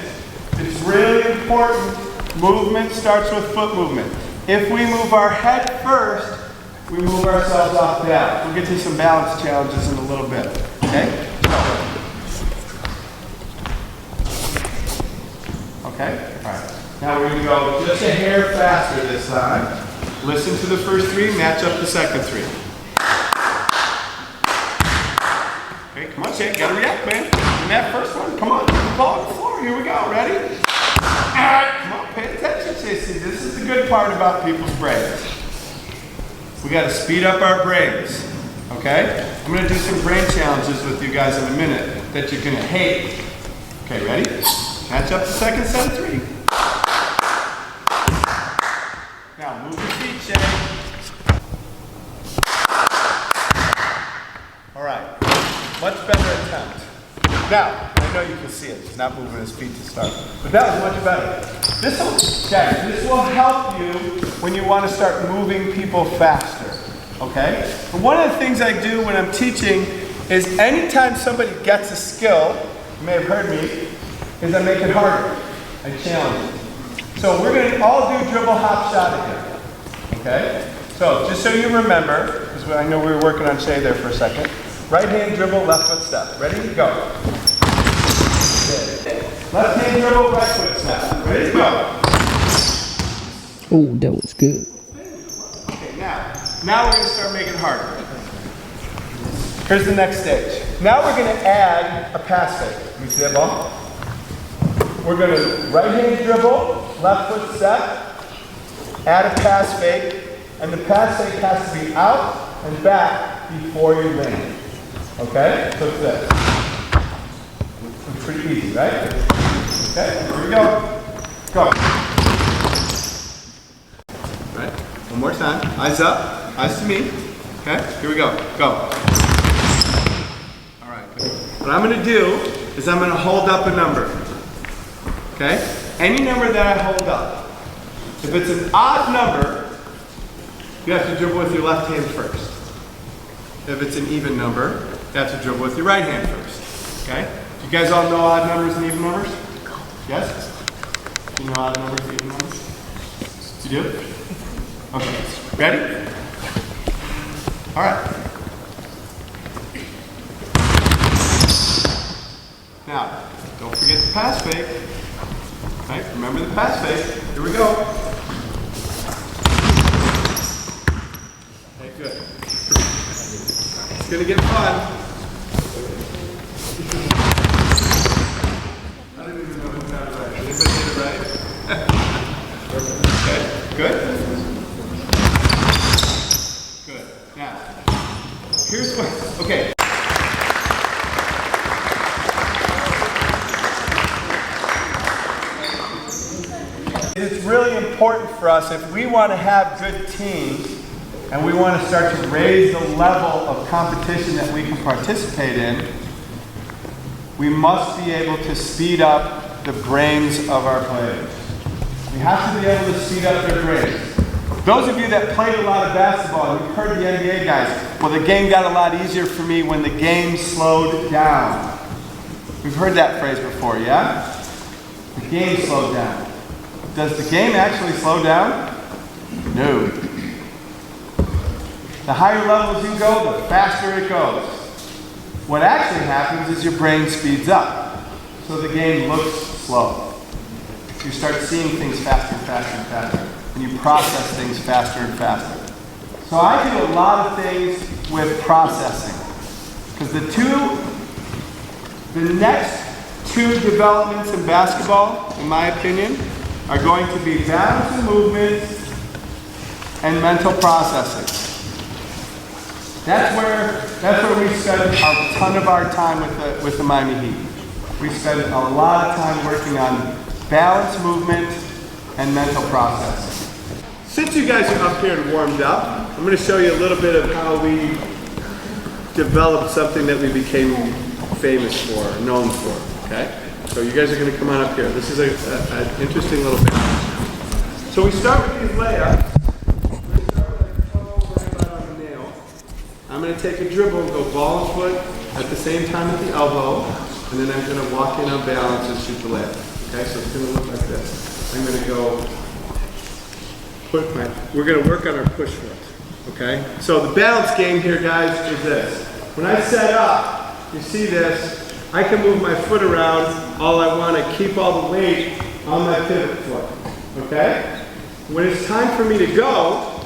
It's really important. Movement starts with foot movement. If we move our head first, we move ourselves off down. We'll get to some balance challenges in a little bit. Okay? Okay? Alright. Now we're going to go just a hair faster this time. Listen to the first 3, match up the second 3. Okay, come on, Shay, gotta react, man. In that first one, come on, ball on the floor. Here we go, ready? Come on, pay attention, Shay. See, this is the good part about people's brains. We gotta speed up our brains, okay? I'm gonna do some brain challenges with you guys in a minute that you're gonna hate. Okay, ready? Match up the second set of 3. Now, move your feet, Shay. All right. Much better attempt. Now, I know you can see it. He's not moving his feet to start. But that was much better. This will help you when you want to start moving people faster. Okay? But one of the things I do when I'm teaching is anytime somebody gets a skill, you may have heard me, is I make it harder. I challenge it. So we're going to all do dribble, hop, shot again. Okay? So just so you remember, because I know we were working on Shay there for a second. Right hand dribble, left foot step. Ready? Go. Left hand dribble, right foot step. Ready? Go. Oh, that was good. Okay, now we're going to start making it harder. Here's the next stage. Now we're going to add a pass fake. Can you see that ball? We're going to right hand dribble, left foot step, add a pass fake, and the pass fake has to be out and back before you land. Okay? So it's this. It's pretty easy, right? Okay, here we go. Go. Right? One more time. Eyes up. Eyes to me. Okay? Here we go. Go. All right. What I'm going to do is I'm going to hold up a number. Okay? Any number that I hold up. If it's an odd number, you have to dribble with your left hand first. If it's an even number, you have to dribble with your right hand first. Okay? Do you guys all know odd numbers and even numbers? Yes? Do you know odd numbers and even numbers? You do? Okay. Ready? All right. Now, don't forget the pass fake. Right? Remember the pass fake. Here we go. Okay, good. It's going to get fun. I don't even know who got it right. Anybody get it right? Okay, good? Good. Now, here's what, okay. It's really important for us if we want to have good teams and we want to start to raise the level of competition that we can participate in, we must be able to speed up the brains of our players. We have to be able to speed up their brains. Those of you that played a lot of basketball, you've heard the NBA guys, well, the game got a lot easier for me when the game slowed down. We've heard that phrase before, yeah? The game slowed down. Does the game actually slow down? No. The higher levels you go, the faster it goes. What actually happens is your brain speeds up. So the game looks slow. You start seeing things faster and faster and faster. And you process things faster and faster. So I do a lot of things with processing. Because the next two developments in basketball, in my opinion, are going to be balance and movement and mental processing. That's where we spend a ton of our time with the Miami Heat. We spend a lot of time working on balance, movement, and mental processing. Since you guys are up here and warmed up, I'm going to show you a little bit of how we developed something that we became famous for, known for, okay? So you guys are going to come on up here. This is an interesting little bit. So we start with these layups. We're going to start with a toe right on the nail. I'm going to take a dribble and go ball and foot at the same time at the elbow, and then I'm going to walk in on balance and shoot the layup. Okay, so it's going to look like this. I'm going to go we're going to work on our push foot. Okay? So the balance game here, guys, is this. When I set up, you see this, I can move my foot around all I want to keep all the weight on my pivot foot. Okay? When it's time for me to go,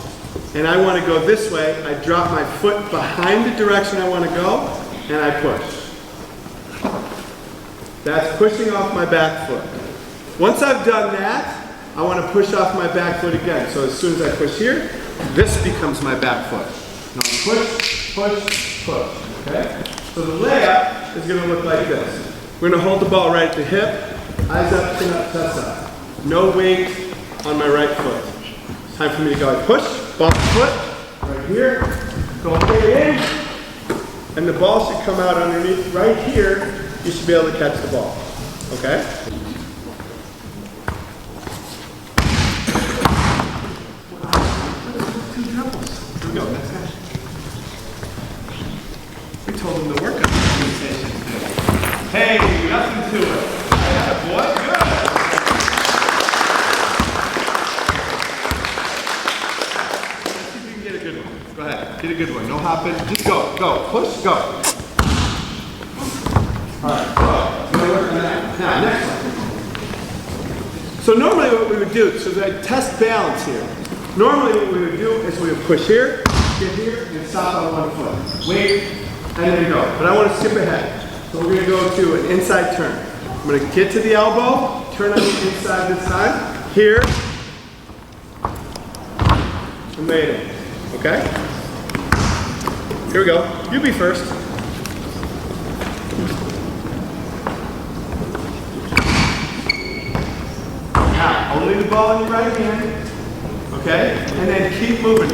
and I want to go this way, I drop my foot behind the direction I want to go, and I push. That's pushing off my back foot. Once I've done that, I want to push off my back foot again. So as soon as I push here, this becomes my back foot. Now push, push, push. Okay? So the layup is going to look like this. We're going to hold the ball right at the hip, eyes up, chin up, chest up. No weight on my right foot. It's time for me to go. I push, bump the foot, right here, go straight in, and the ball should come out underneath right here. You should be able to catch the ball. Okay? Here we go, next guy. We told him to work on the communication today. Hey, nothing to it. Yeah, boy, good. Let's see if you can get a good one. Go ahead, get a good one. No hopping, just go, push, go. Alright, so, we're going to work on that. Now, next one. So normally what we would do, so I test balance here. Normally what we would do is we would push here, get here, and stop on one foot. Wait, and then go. But I want to skip ahead. So we're going to go to an inside turn. I'm going to get to the elbow, turn on the inside this time, here, and lay it in. Okay? Here we go. You be first. Now, only the ball in your right hand. Okay? And then keep moving.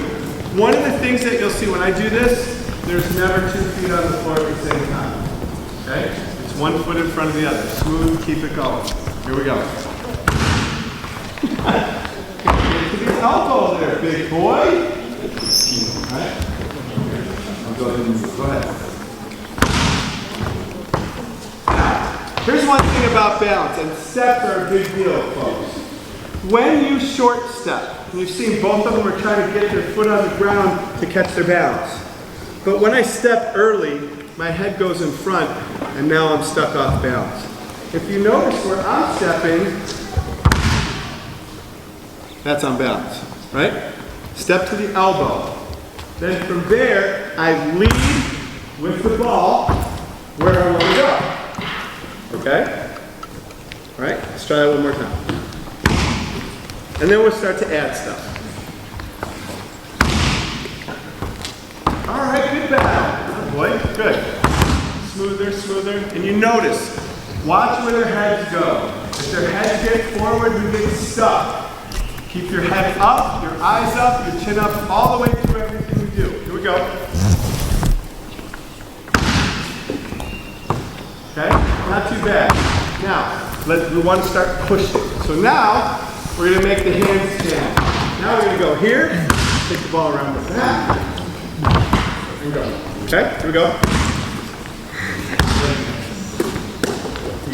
One of the things that you'll see when I do this, there's never 2 feet on the floor at the same time. Okay? It's 1 foot in front of the other. Smooth, keep it going. Here we go. Get to the elbow there, big boy. Alright? Go ahead. Now, here's one thing about balance, and steps are a big deal, folks. When you short step, and you've seen both of them are trying to get their foot on the ground to catch their balance. But when I step early, my head goes in front, and now I'm stuck off balance. If you notice where I'm stepping, that's on balance, right? Step to the elbow. Then from there, I lead with the ball where I want to go. Okay? All right, let's try that one more time. And then we'll start to add stuff. All right, good battle. Oh boy, good. Smoother, smoother. And you notice, watch where their heads go. If their heads get forward, we get stuck. Keep your head up, your eyes up, your chin up, all the way through everything we do. Here we go. Okay, not too bad. Now, we want to start pushing. So now, we're going to make the hands stand. Now we're going to go here, take the ball around with that, and go. Okay, here we go.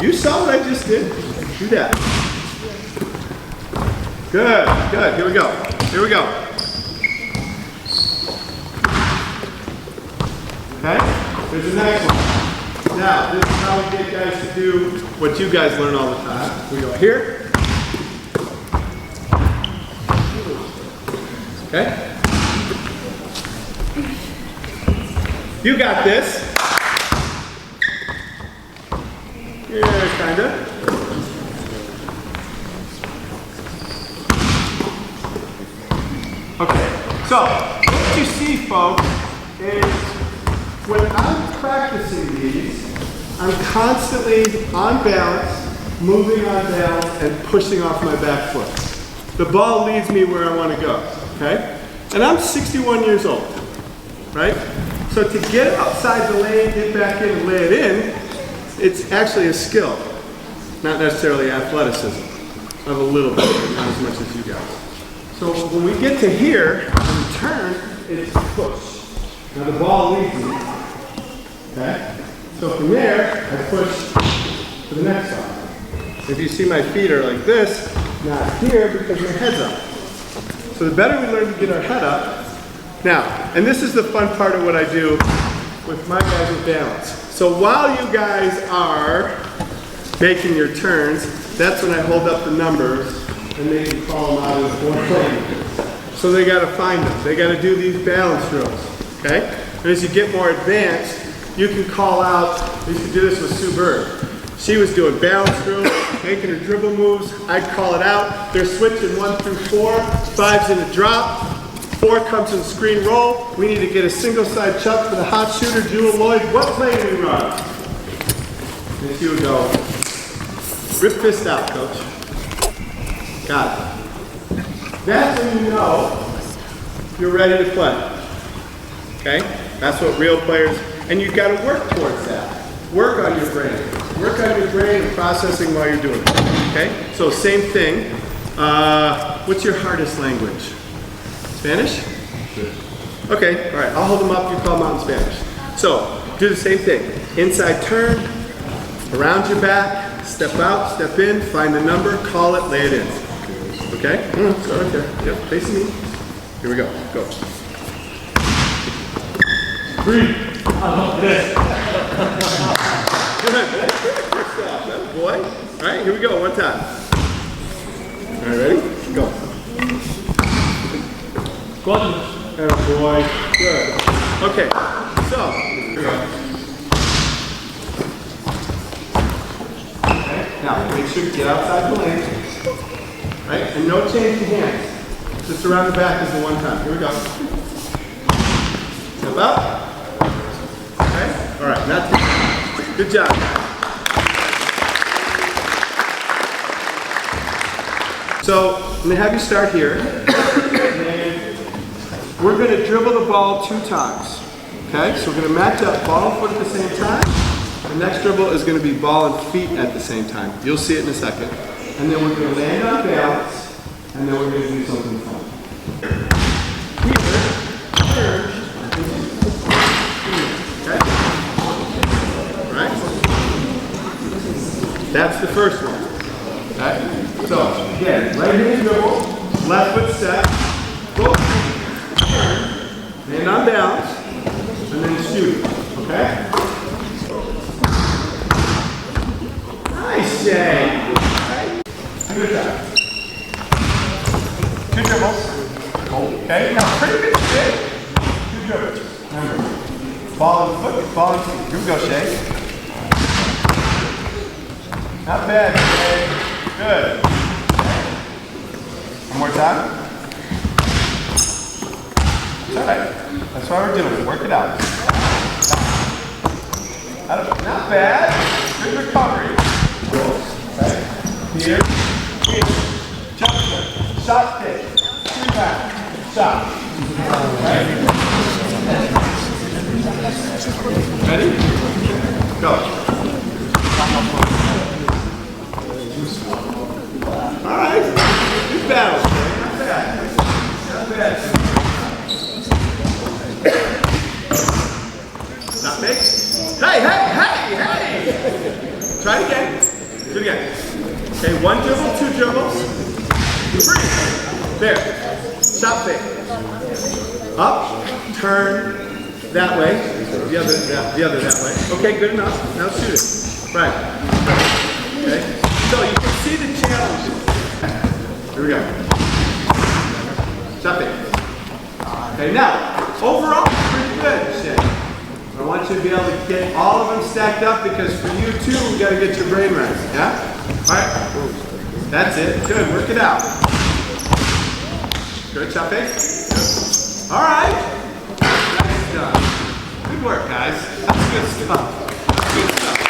You saw what I just did. Do that. Good, good. Here we go. Here we go. Okay? There's the next one. Now, this is how we get guys to do what you guys learn all the time. We go here. Okay? You got this. Yeah, kinda. Okay, so what you see, folks, is when I'm practicing these, I'm constantly on balance, moving on balance, and pushing off my back foot. The ball leads me where I want to go, okay? And I'm 61 years old, right? So to get outside the lane, get back in, and lay it in, it's actually a skill, not necessarily athleticism. I have a little bit, but not as much as you guys. So when we get to here, on the turn, it's push. Now the ball leads me, okay? So from there, I push to the next side. If you see my feet are like this, not here because my head's up. So the better we learn to get our head up. Now, and this is the fun part of what I do with my guys with balance. So while you guys are making your turns, that's when I hold up the numbers and they can call them out of the four languages. So they got to find them. They got to do these balance drills, okay? And as you get more advanced, you can call out, we used to do this with Sue Bird. She was doing balance drills, making her dribble moves. I'd call it out. They're switching 1 through 4. 5's in a drop. 4 comes in screen roll. We need to get a single side chuck for the hot shooter, Jewel Lloyd. What play do we run? And she would go, wrist fist out, coach. Got it. That's when you know you're ready to play. Okay? That's what real players, and you've got to work towards that. Work on your brain. Work on your brain and processing while you're doing it. Okay? So same thing. What's your hardest language? Spanish? Okay, all right. I'll hold them up. You call them out in Spanish. So do the same thing. Inside turn, around your back, step out, step in, find the number, call it, lay it in. Okay? Start right there. Yep, facing me. Here we go. Go. Breathe. Good. Good stuff. That boy. All right, here we go. One time. All right, ready? Go. Good. Boy. Good. Okay. So. Here we go. Okay. Now, make sure you get outside the lane. Right? And no change in hands. Just around the back is the one time. Here we go. Step up. Okay? All right, not too bad. Good job. So, I'm going to have you start here. And we're going to dribble the ball 2 times. Okay? So we're going to match up ball and foot at the same time. The next dribble is going to be ball and feet at the same time. You'll see it in a second. And then we're going to land on balance, and then we're going to do something fun. Here, turn, okay? All right? That's the first one. Okay? So, again, right hand dribble, left foot step, go, turn, land on balance, and then shoot. Okay? Nice, Jay. Good job. 2 dribbles. Okay, now pretty good shit. 2 dribbles. Remember, ball and foot, ball and feet. Here we go, Shay. Not bad, Shay. Good. One more time. It's all right. That's why we're doing it. Work it out. Not bad. Good recovery. Okay. Here. Jump shot. Shot pitch. 2 back. Shot. Right. Ready? Go. Alright. Good battle. Not bad. Not bad. Not big. Hey, hey, hey, hey! Try it again. Do it again. Okay, 1 dribble, 2 dribbles. 3. There. Stop there. Up, turn, that way. The other that way. Okay, good enough. Now shoot it. Right. Okay. So you can see the challenge. Here we go. Stop it. Okay, now, overall, pretty good, Shay. I want you to be able to get all of them stacked up because for you too, we got to get your brain right. Yeah? All right. That's it. Good. Work it out. Good, Chape. Good. All right. Nice job. Good work, guys. That's good stuff. That's good stuff.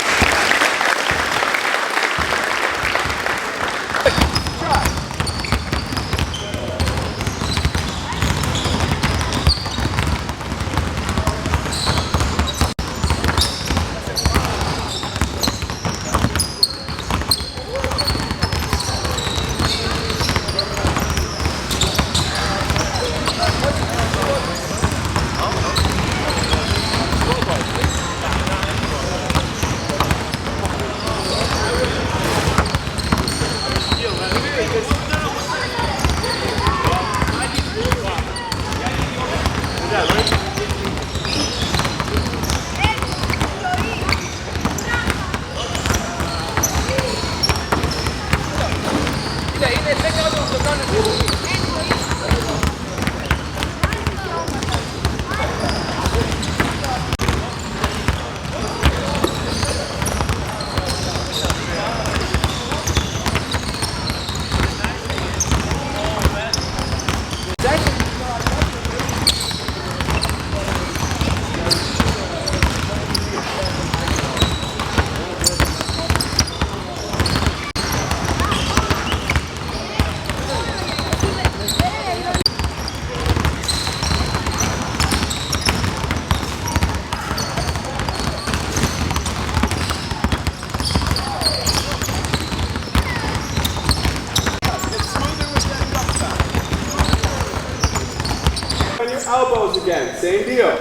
Elbows again, same deal.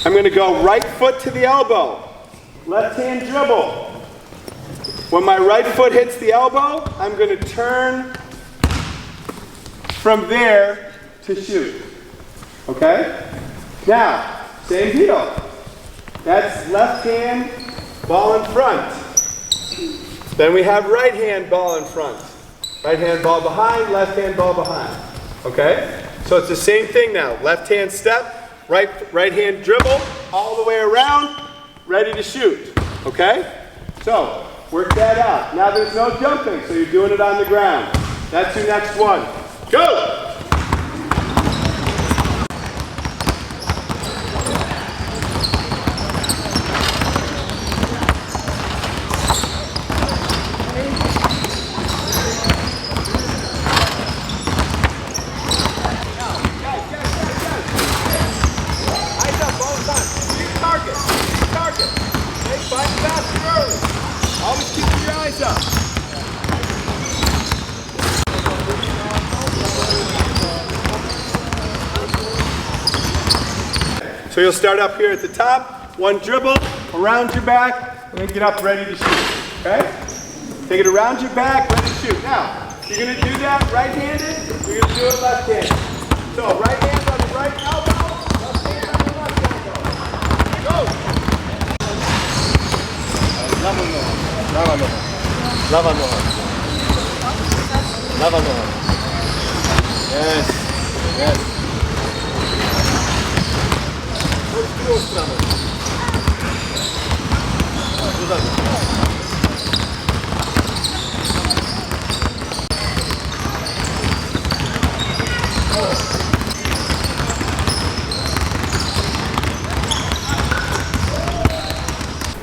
I'm going to go right foot to the elbow, left hand dribble. When my right foot hits the elbow, I'm going to turn from there to shoot. Okay? Now, same deal. That's left hand ball in front. Then we have right hand ball in front. Right hand ball behind, left hand ball behind. Okay? So it's the same thing now. Left hand step, right hand dribble, all the way around, ready to shoot. Okay? So, work that out. Now there's no jumping, so you're doing it on the ground. That's your next one. Go! So you'll start up here at the top, one dribble, around your back, and then get up ready to shoot, okay? Take it around your back, ready to shoot. Now, you're gonna do that right-handed, you're gonna do it left-handed. So right hand on the right elbow, left hand on the left elbow. Go! Lewa noga. Lewa noga. Yes, yes. Chodź w drugą stronę.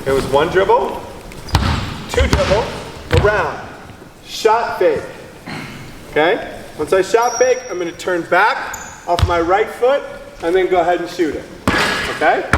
It was one dribble, two dribble, around, shot fake. Okay? Once I shot fake, I'm going to turn back off my right foot and then go ahead and shoot it. Okay?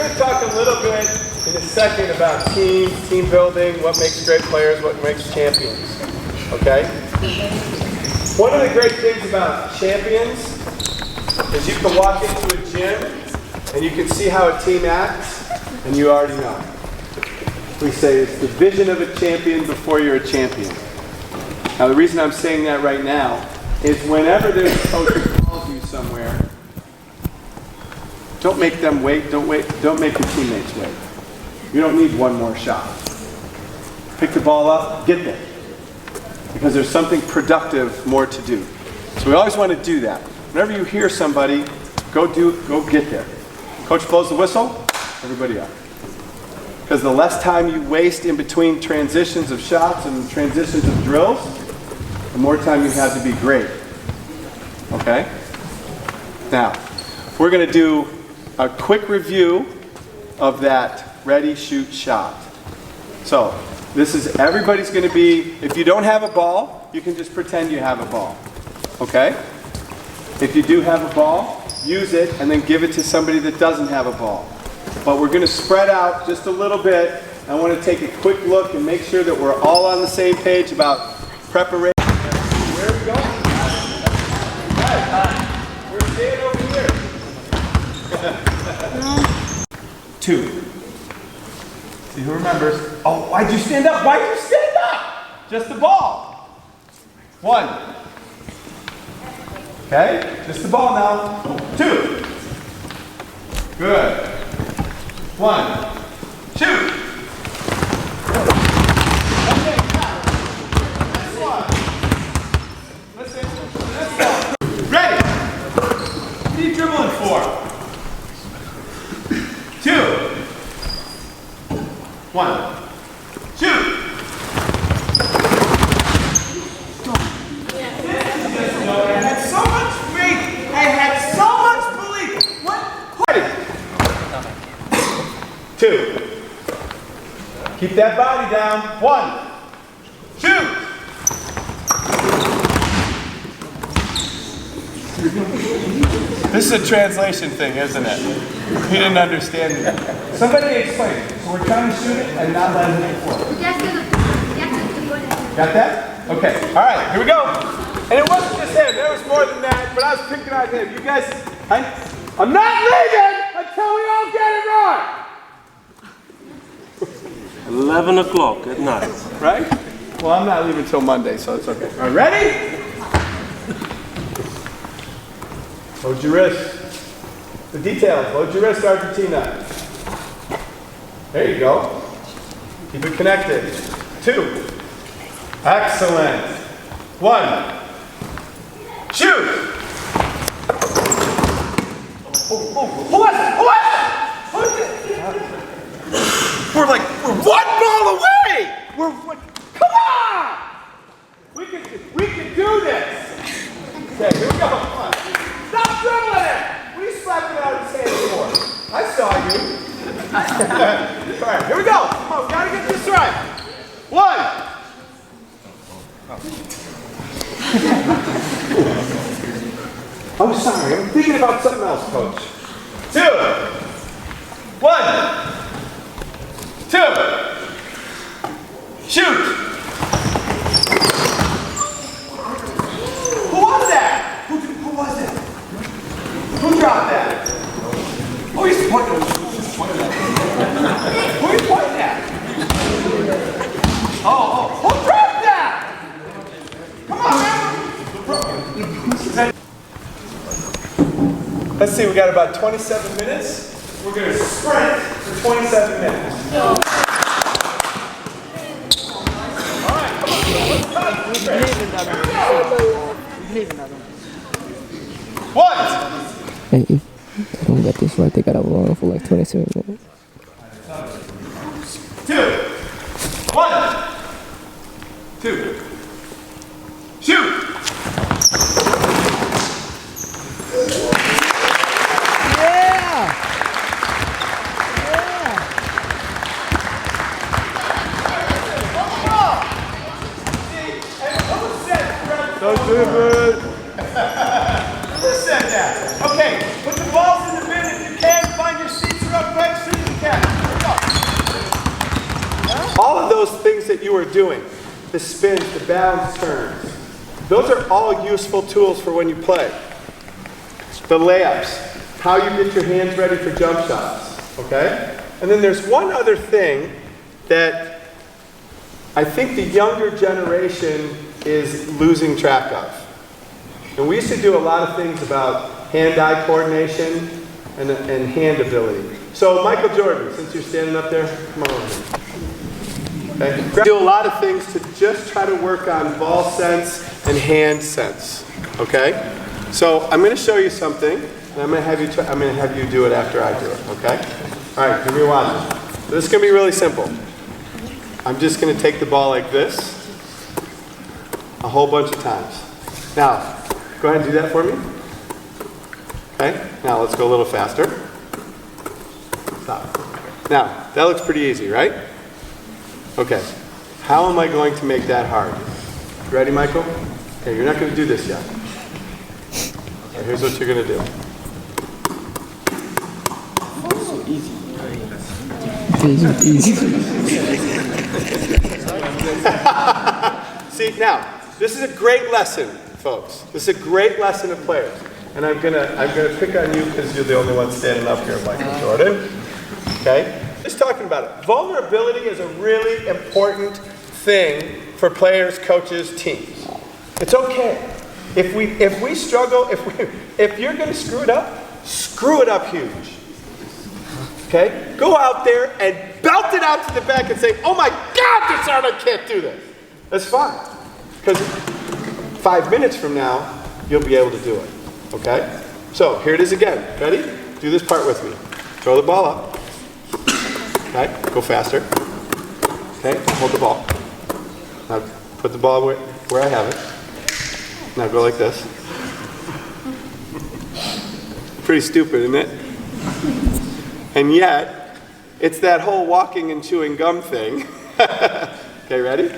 going to talk a little bit in a second about teams, team building, what makes great players, what makes champions. Okay? One of the great things about champions is you can walk into a gym and you can see how a team acts, and you already know. We say it's the vision of a champion before you're a champion. Now the reason I'm saying that right now is whenever there's a coach who calls you somewhere, don't make them wait, don't make your teammates wait. You don't need one more shot. Pick the ball up, get there. Because there's something productive more to do. So we always want to do that. Whenever you hear somebody, go get there. Coach blows the whistle, everybody up. Because the less time you waste in between transitions of shots and transitions of drills, the more time you have to be great. Okay? Now, we're going to do a quick review of that ready, shoot, shot. So, this is, everybody's going to be, if you don't have a ball, you can just pretend you have a ball. Okay? If you do have a ball, use it and then give it to somebody that doesn't have a ball. But we're going to spread out just a little bit. I want to take a quick look and make sure that we're all on the same page about preparation. Where are we going? We're staying over here. 2. See who remembers. Oh, why'd you stand up? Why'd you stand up? Just the ball. 1. Okay, just the ball now. 2. Good. 1. Shoot. Okay, this one. Listen to this one. Ready. What are you dribbling for? 2. 1. Shoot. I had so much faith. I had so much belief. What? Ready. 2. Keep that body down. 1. Shoot. This is a translation thing, isn't it? He didn't understand it. Somebody explain. So we're trying to shoot it and not let it hit forward. Got that? Okay. All right. Here we go. And it wasn't just him. There was more than that. But I was picking on him. You guys, I'm not leaving until we all get it right. 11 o'clock at night. Right? Well, I'm not leaving till Monday, so it's okay. All right, ready? Load your wrist. The details. Load your wrist, Argentina. There you go. Keep it connected. 2. Excellent. 1. Shoot. Who was it? Who was it? We're one ball away! Come on! We can do this! Okay, here we go. Come on. Stop dribbling it! What are you slapping out of his hands for? I saw you. Alright, here we go. Come on, we gotta get this right. 1. I'm sorry, I'm thinking about something else, Coach. 2. 1. 2. Shoot! Who was that? Who was it? Who dropped that? Who are you pointing at? Who are you pointing at? Oh, who dropped that? Come on, man! Let's see, we got about 27 minutes. We're going to sprint for 27 minutes. What? Hey, if I don't get this right, they gotta run for like 27 minutes. 2. 1. 2. Shoot! Don't do it. Who said that? Okay, put the balls in the bin if you can. Find your seats real quick. All of those things that you are doing, the spins, the bounce turns, those are all useful tools for when you play. The layups, how you get your hands ready for jump shots, okay? And then there's one other thing that I think the younger generation is losing track of. And we used to do a lot of things about hand-eye coordination and hand ability. So Michael Jordan, since you're standing up there, come on over. Okay. Do a lot of things to just try to work on ball sense and hand sense. Okay? So I'm going to show you something, and I'm going to have you do it after I do it. Okay? All right, give me a watch. So this is going to be really simple. I'm just going to take the ball like this a whole bunch of times. Now, go ahead and do that for me. Okay? Now let's go a little faster. Stop. Now, that looks pretty easy, right? Okay. How am I going to make that hard? You ready, Michael? Okay, you're not going to do this yet. Right, here's what you're going to do. Easy. See, now, this is a great lesson, folks. This is a great lesson of players. And I'm gonna pick on you because you're the only one standing up here, Michael Jordan. Okay? Just talking about it. Vulnerability is a really important thing for players, coaches, teams. It's okay. If we struggle, if you're gonna screw it up huge. Okay? Go out there and belt it out to the back and say, oh my God, this arm, I can't do this. That's fine. Because 5 minutes from now, you'll be able to do it. Okay? So, here it is again. Ready? Do this part with me. Throw the ball up. Okay? Go faster. Okay? Hold the ball. Now, put the ball where I have it. Now, go like this. Pretty stupid, isn't it? And yet, it's that whole walking and chewing gum thing. Okay, ready?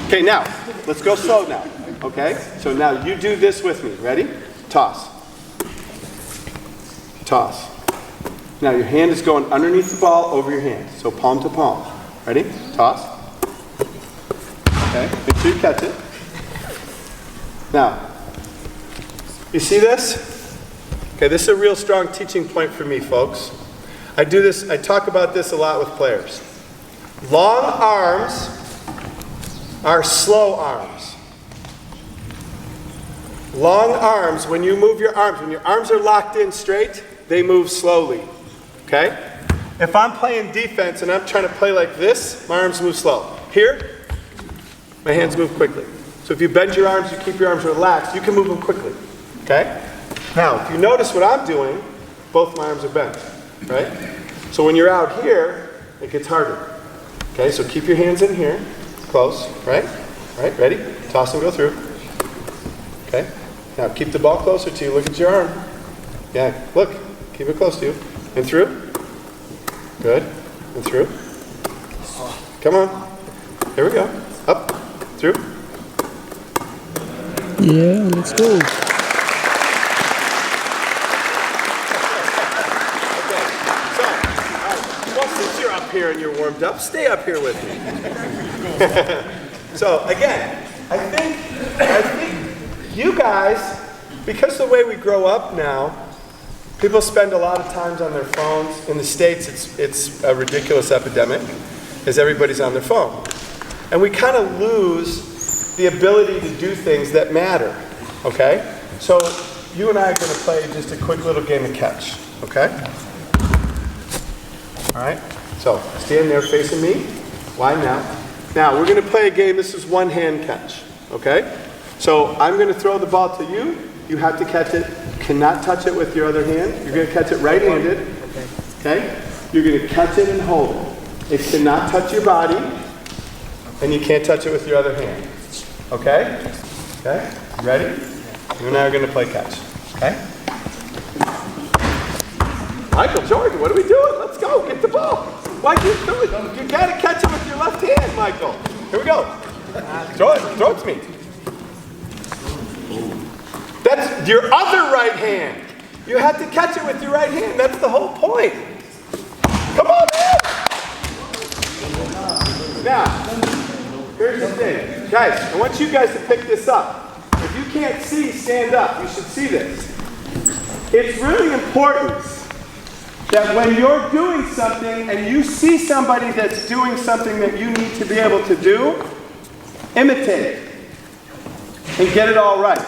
Okay, now, let's go slow now. Okay? So now you do this with me. Ready? Toss. Toss. Now your hand is going underneath the ball over your hand. So palm to palm. Ready? Toss. Okay, make sure you catch it. Now, you see this? Okay, this is a real strong teaching point for me, folks. I talk about this a lot with players. Long arms are slow arms. Long arms, when you move your arms, when your arms are locked in straight, they move slowly. Okay? If I'm playing defense and I'm trying to play like this, my arms move slow. Here, my hands move quickly. So if you bend your arms, you keep your arms relaxed, you can move them quickly. Okay? Now, if you notice what I'm doing, both my arms are bent. Right? So when you're out here, it gets harder. Okay? So keep your hands in here. Close, right? Right, ready? Toss and go through. Okay? Now keep the ball closer to you. Look at your arm. Yeah, look. Keep it close to you. And through. Good. And through. Come on. Here we go. Up. Through. Yeah, let's go. Okay. So, all right. Well, since you're up here and you're warmed up, stay up here with me. So again, I think you guys, because the way we grow up now, people spend a lot of times on their phones. In the States, it's a ridiculous epidemic, as everybody's on their phone. And we kind of lose the ability to do things that matter, okay? So you and I are going to play just a quick little game of catch, okay? All right? So stand there facing me. Wide now. Now, we're going to play a game. This is one hand catch, okay? So I'm going to throw the ball to you. You have to catch it. You cannot touch it with your other hand. You're going to catch it right-handed, okay? You're going to catch it and hold it. It cannot touch your body, and you can't touch it with your other hand, okay? Okay? You ready? You and I are going to play catch, okay? Michael Jordan, what are we doing? Let's go. Get the ball. Why do you throw it? You got to catch it with your left hand, Michael. Here we go. Throw it. Throw it to me. That's your other right hand. You have to catch it with your right hand. That's the whole point. Come on, man! Now, here's the thing. Guys, I want you guys to pick this up. If you can't see, stand up. You should see this. It's really important that when you're doing something and you see somebody that's doing something that you need to be able to do, imitate it and get it all right.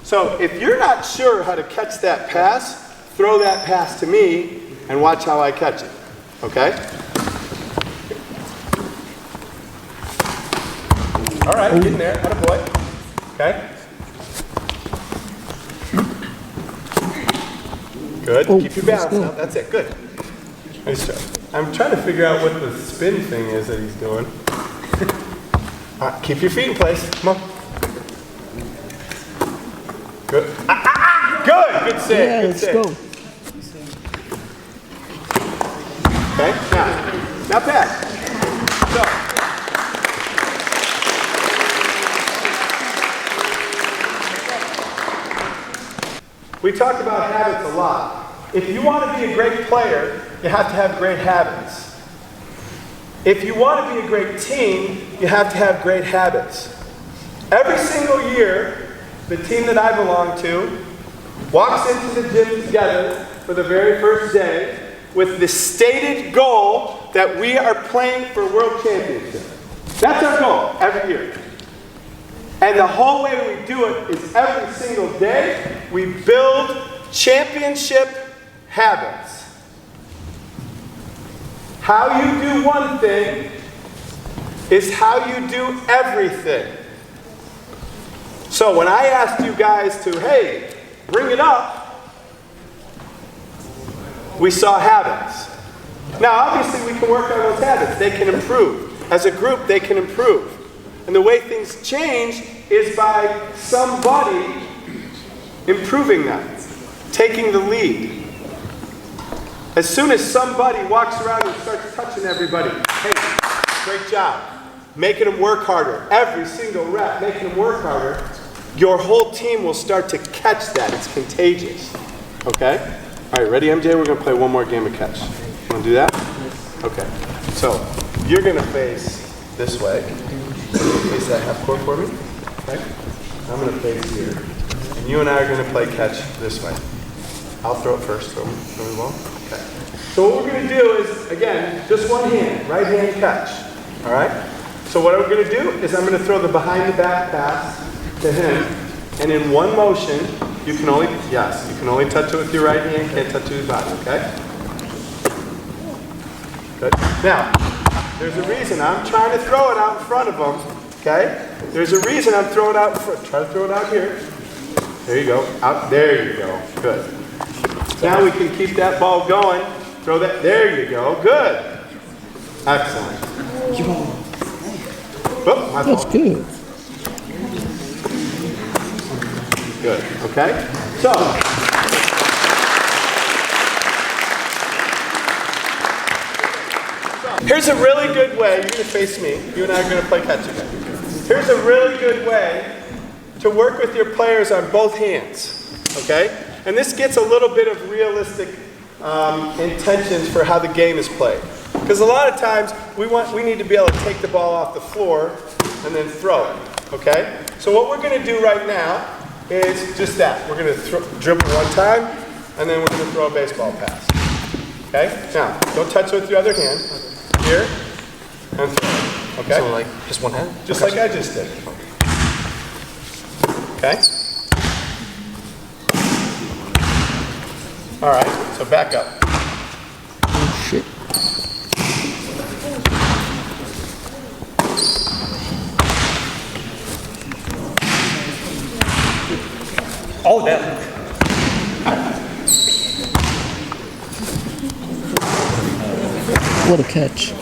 So if you're not sure how to catch that pass, throw that pass to me and watch how I catch it. Okay? All right, get in there. Attaboy. Okay? Good. Keep your balance now. That's it. Good. Nice job. I'm trying to figure out what the spin thing is that he's doing. Keep your feet in place. Come on. Good. Good. Good save. Yeah, Good let's save. go. Okay. Now pass. So. We talk about habits a lot. If you want to be a great player, you have to have great habits. If you want to be a great team, you have to have great habits. Every single year, the team that I belong to walks into the gym together for the very first day with the stated goal that we are playing for World Championship. That's our goal every year. And the whole way we do it is every single day we build championship habits. How you do one thing is how you do everything. So when I asked you guys to, hey, bring it up, we saw habits. Now obviously we can work on those habits. They can improve. As a group, they can improve. And the way things change is by somebody improving that, taking the lead. As soon as somebody walks around and starts touching everybody, hey, great job. Making them work harder. Every single rep, making them work harder. Your whole team will start to catch that. It's contagious. Okay? All right, ready, MJ? We're going to play one more game of catch. You want to do that? Okay. So, you're going to face this way. Face that half court for me. Okay? I'm going to face here. And you and I are going to play catch this way. I'll throw it first. Throw me well. Okay. So what we're going to do is, again, just one hand. Right hand catch. All right? So what we're going to do is I'm going to throw the behind the back pass to him. And in one motion, you can only touch it with your right hand. Can't touch it with your body. Okay? Good. Now, there's a reason I'm trying to throw it out in front of him, okay? There's a reason I'm throwing it out in front. Try to throw it out here. There you go. Out. There you go. Good. Now we can keep that ball going. Throw that. There you go. Good. Excellent. Oh, my That's fault. good. Good. Okay? So. Here's a really good way, you're going to face me, you and I are going to play catch again. Here's a really good way to work with your players on both hands, okay? And this gets a little bit of realistic intentions for how the game is played. Because a lot of times, we need to be able to take the ball off the floor and then throw it, okay? So what we're going to do right now is just that. We're going to dribble one time, and then we're going to throw a baseball pass, okay? Now, don't touch it with your other hand. Here, and throw. Okay? So like just one hand? Just like I just did. Okay? All right, so back up. Oh, shit. Oh, that. What a catch.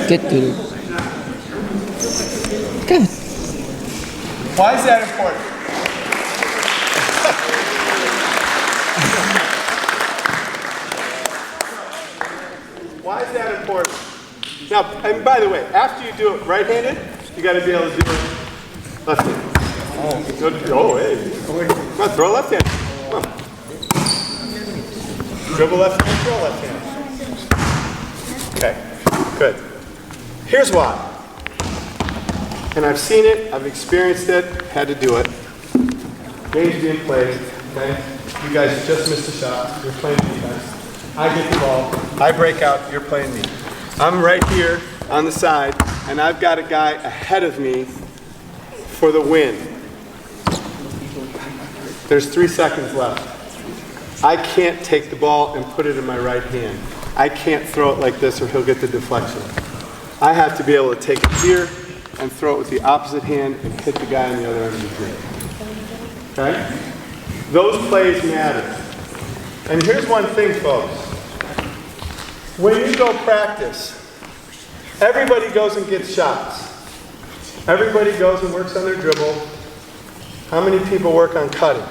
Get to it. God. Why is that important? important. Now, and by the way, after you do it right-handed, you got to be able to do it left-handed. Oh, hey. Come on, throw left-handed. Come on. Dribble left-handed, throw left-handed. Okay, good. Here's why. And I've seen it, I've experienced it, had to do it. Game's being played, okay? You guys just missed a shot, you're playing defense. I get the ball, I break out, you're playing me. I'm right here on the side, and I've got a guy ahead of me for the win. There's 3 seconds left. I can't take the ball and put it in my right hand. I can't throw it like this or he'll get the deflection. I have to be able to take it here and throw it with the opposite hand and hit the guy on the other end of the field. Okay? Those plays matter. And here's one thing, folks. When you go practice, everybody goes and gets shots. Everybody goes and works on their dribble. How many people work on cutting?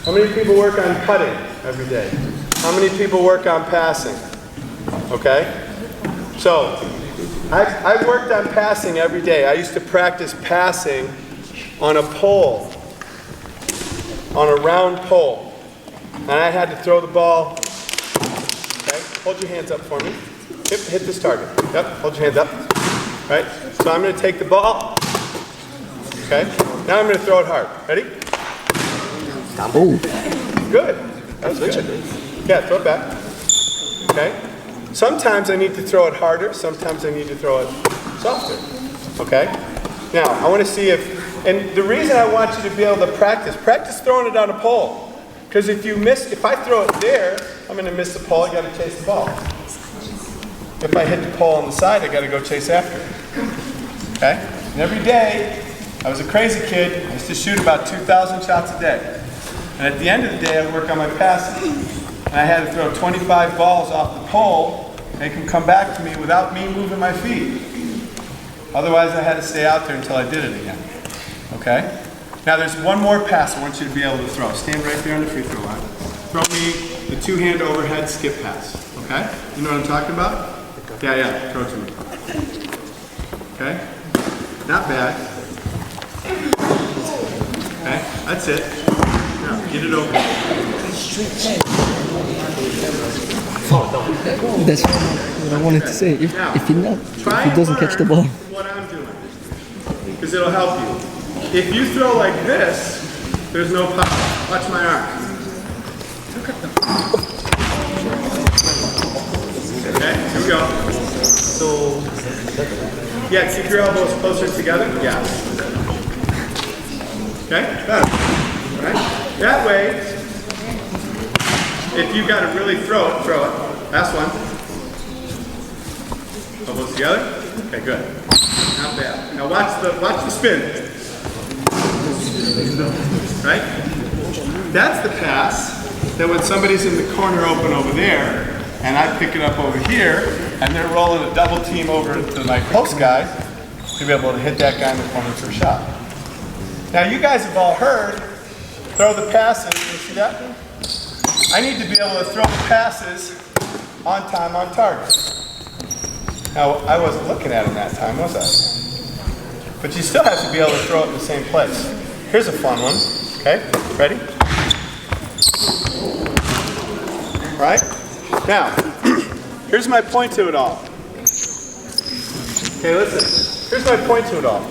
How many people work on cutting every day? How many people work on passing? Okay? So, I worked on passing every day. I used to practice passing on a pole, on a round pole. And I had to throw the ball. Okay? Hold your hands up for me. Hit this target. Yep, hold your hands up. Right? So I'm going to take the ball. Okay? Now I'm going to throw it hard. Ready? Oh. Good. That was good. Yeah, throw it back. Okay? Sometimes I need to throw it harder. Sometimes I need to throw it softer. Okay? Now, I want to see if, and the reason I want you to be able to practice throwing it on a pole. Because if I throw it there, I'm going to miss the pole. I got to chase the ball. If I hit the pole on the side, I got to go chase after it. Okay? And every day, I was a crazy kid. I used to shoot about 2,000 shots a day. And at the end of the day, I'd work on my passing. And I had to throw 25 balls off the pole, make them come back to me without me moving my feet. Otherwise, I had to stay out there until I did it again. Okay? Now, there's one more pass I want you to be able to throw. Stand right there on the free throw line. Throw me the two-hand overhead skip pass. Okay? You know what I'm talking about? Yeah, throw it to me. Okay? Not bad. Okay? That's it. Now, get it over. That's what I wanted to say. If he doesn't catch the ball. What I'm doing, because it'll help you. If you throw like this, there's no power. Watch my arm. Okay, here we go. So, yeah, keep your elbows closer together. Yeah. Okay, got it. All right. That way, if you got to really throw it. Last one. Elbows together. Okay, good. Not bad. Now watch the spin. Right? That's the pass that when somebody's in the corner open over there, and I pick it up over here, and they're rolling a double team over to my post guy to be able to hit that guy in the corner for a shot. Now you guys have all heard, throw the passes. You see that? I need to be able to throw the passes on time, on target. Now, I wasn't looking at him that time, was I? But you still have to be able to throw it in the same place. Here's a fun one. Okay, ready? All right? Now, here's my point to it all. Okay, listen. Here's my point to it all.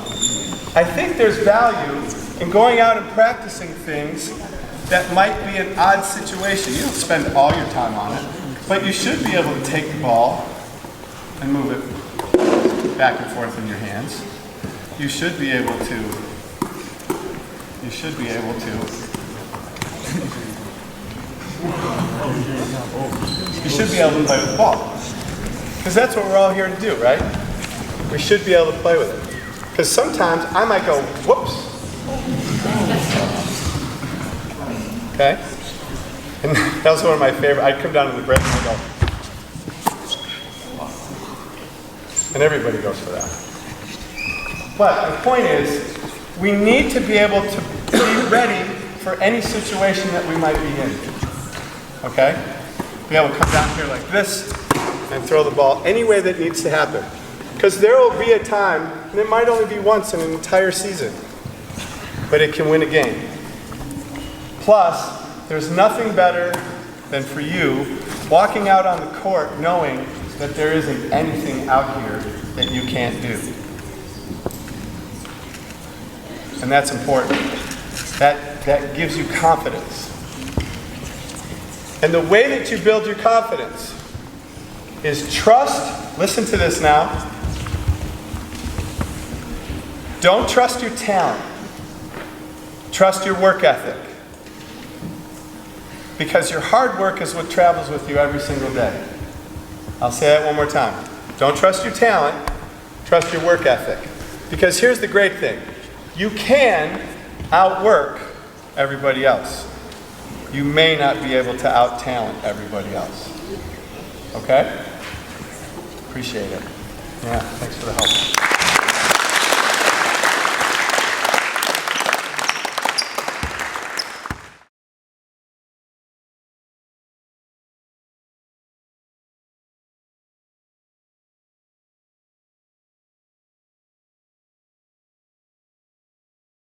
I think there's value in going out and practicing things that might be an odd situation. You don't spend all your time on it, but you should be able to take the ball and move it back and forth in your hands. You should be able to. You should be able to play with the ball. Because that's what we're all here to do, right? We should be able to play with it. Because sometimes I might go, whoops. Okay? And that was one of my favorite. I'd come down to the break and I'd go. And everybody goes for that. But the point is, we need to be able to be ready for any situation that we might be in. Okay? Be able to come down here like this, and throw the ball any way that needs to happen. Because there will be a time, and it might only be once in an entire season, but it can win a game. Plus, there's nothing better than for you walking out on the court knowing that there isn't anything out here that you can't do. And that's important. That gives you confidence. And the way that you build your confidence is trust. Listen to this now. Don't trust your talent. Trust your work ethic. Because your hard work is what travels with you every single day. I'll say that one more time. Don't trust your talent. Trust your work ethic. Because here's the great thing. You can outwork everybody else. You may not be able to out-talent everybody else. Okay? Appreciate it. Yeah, thanks for the help.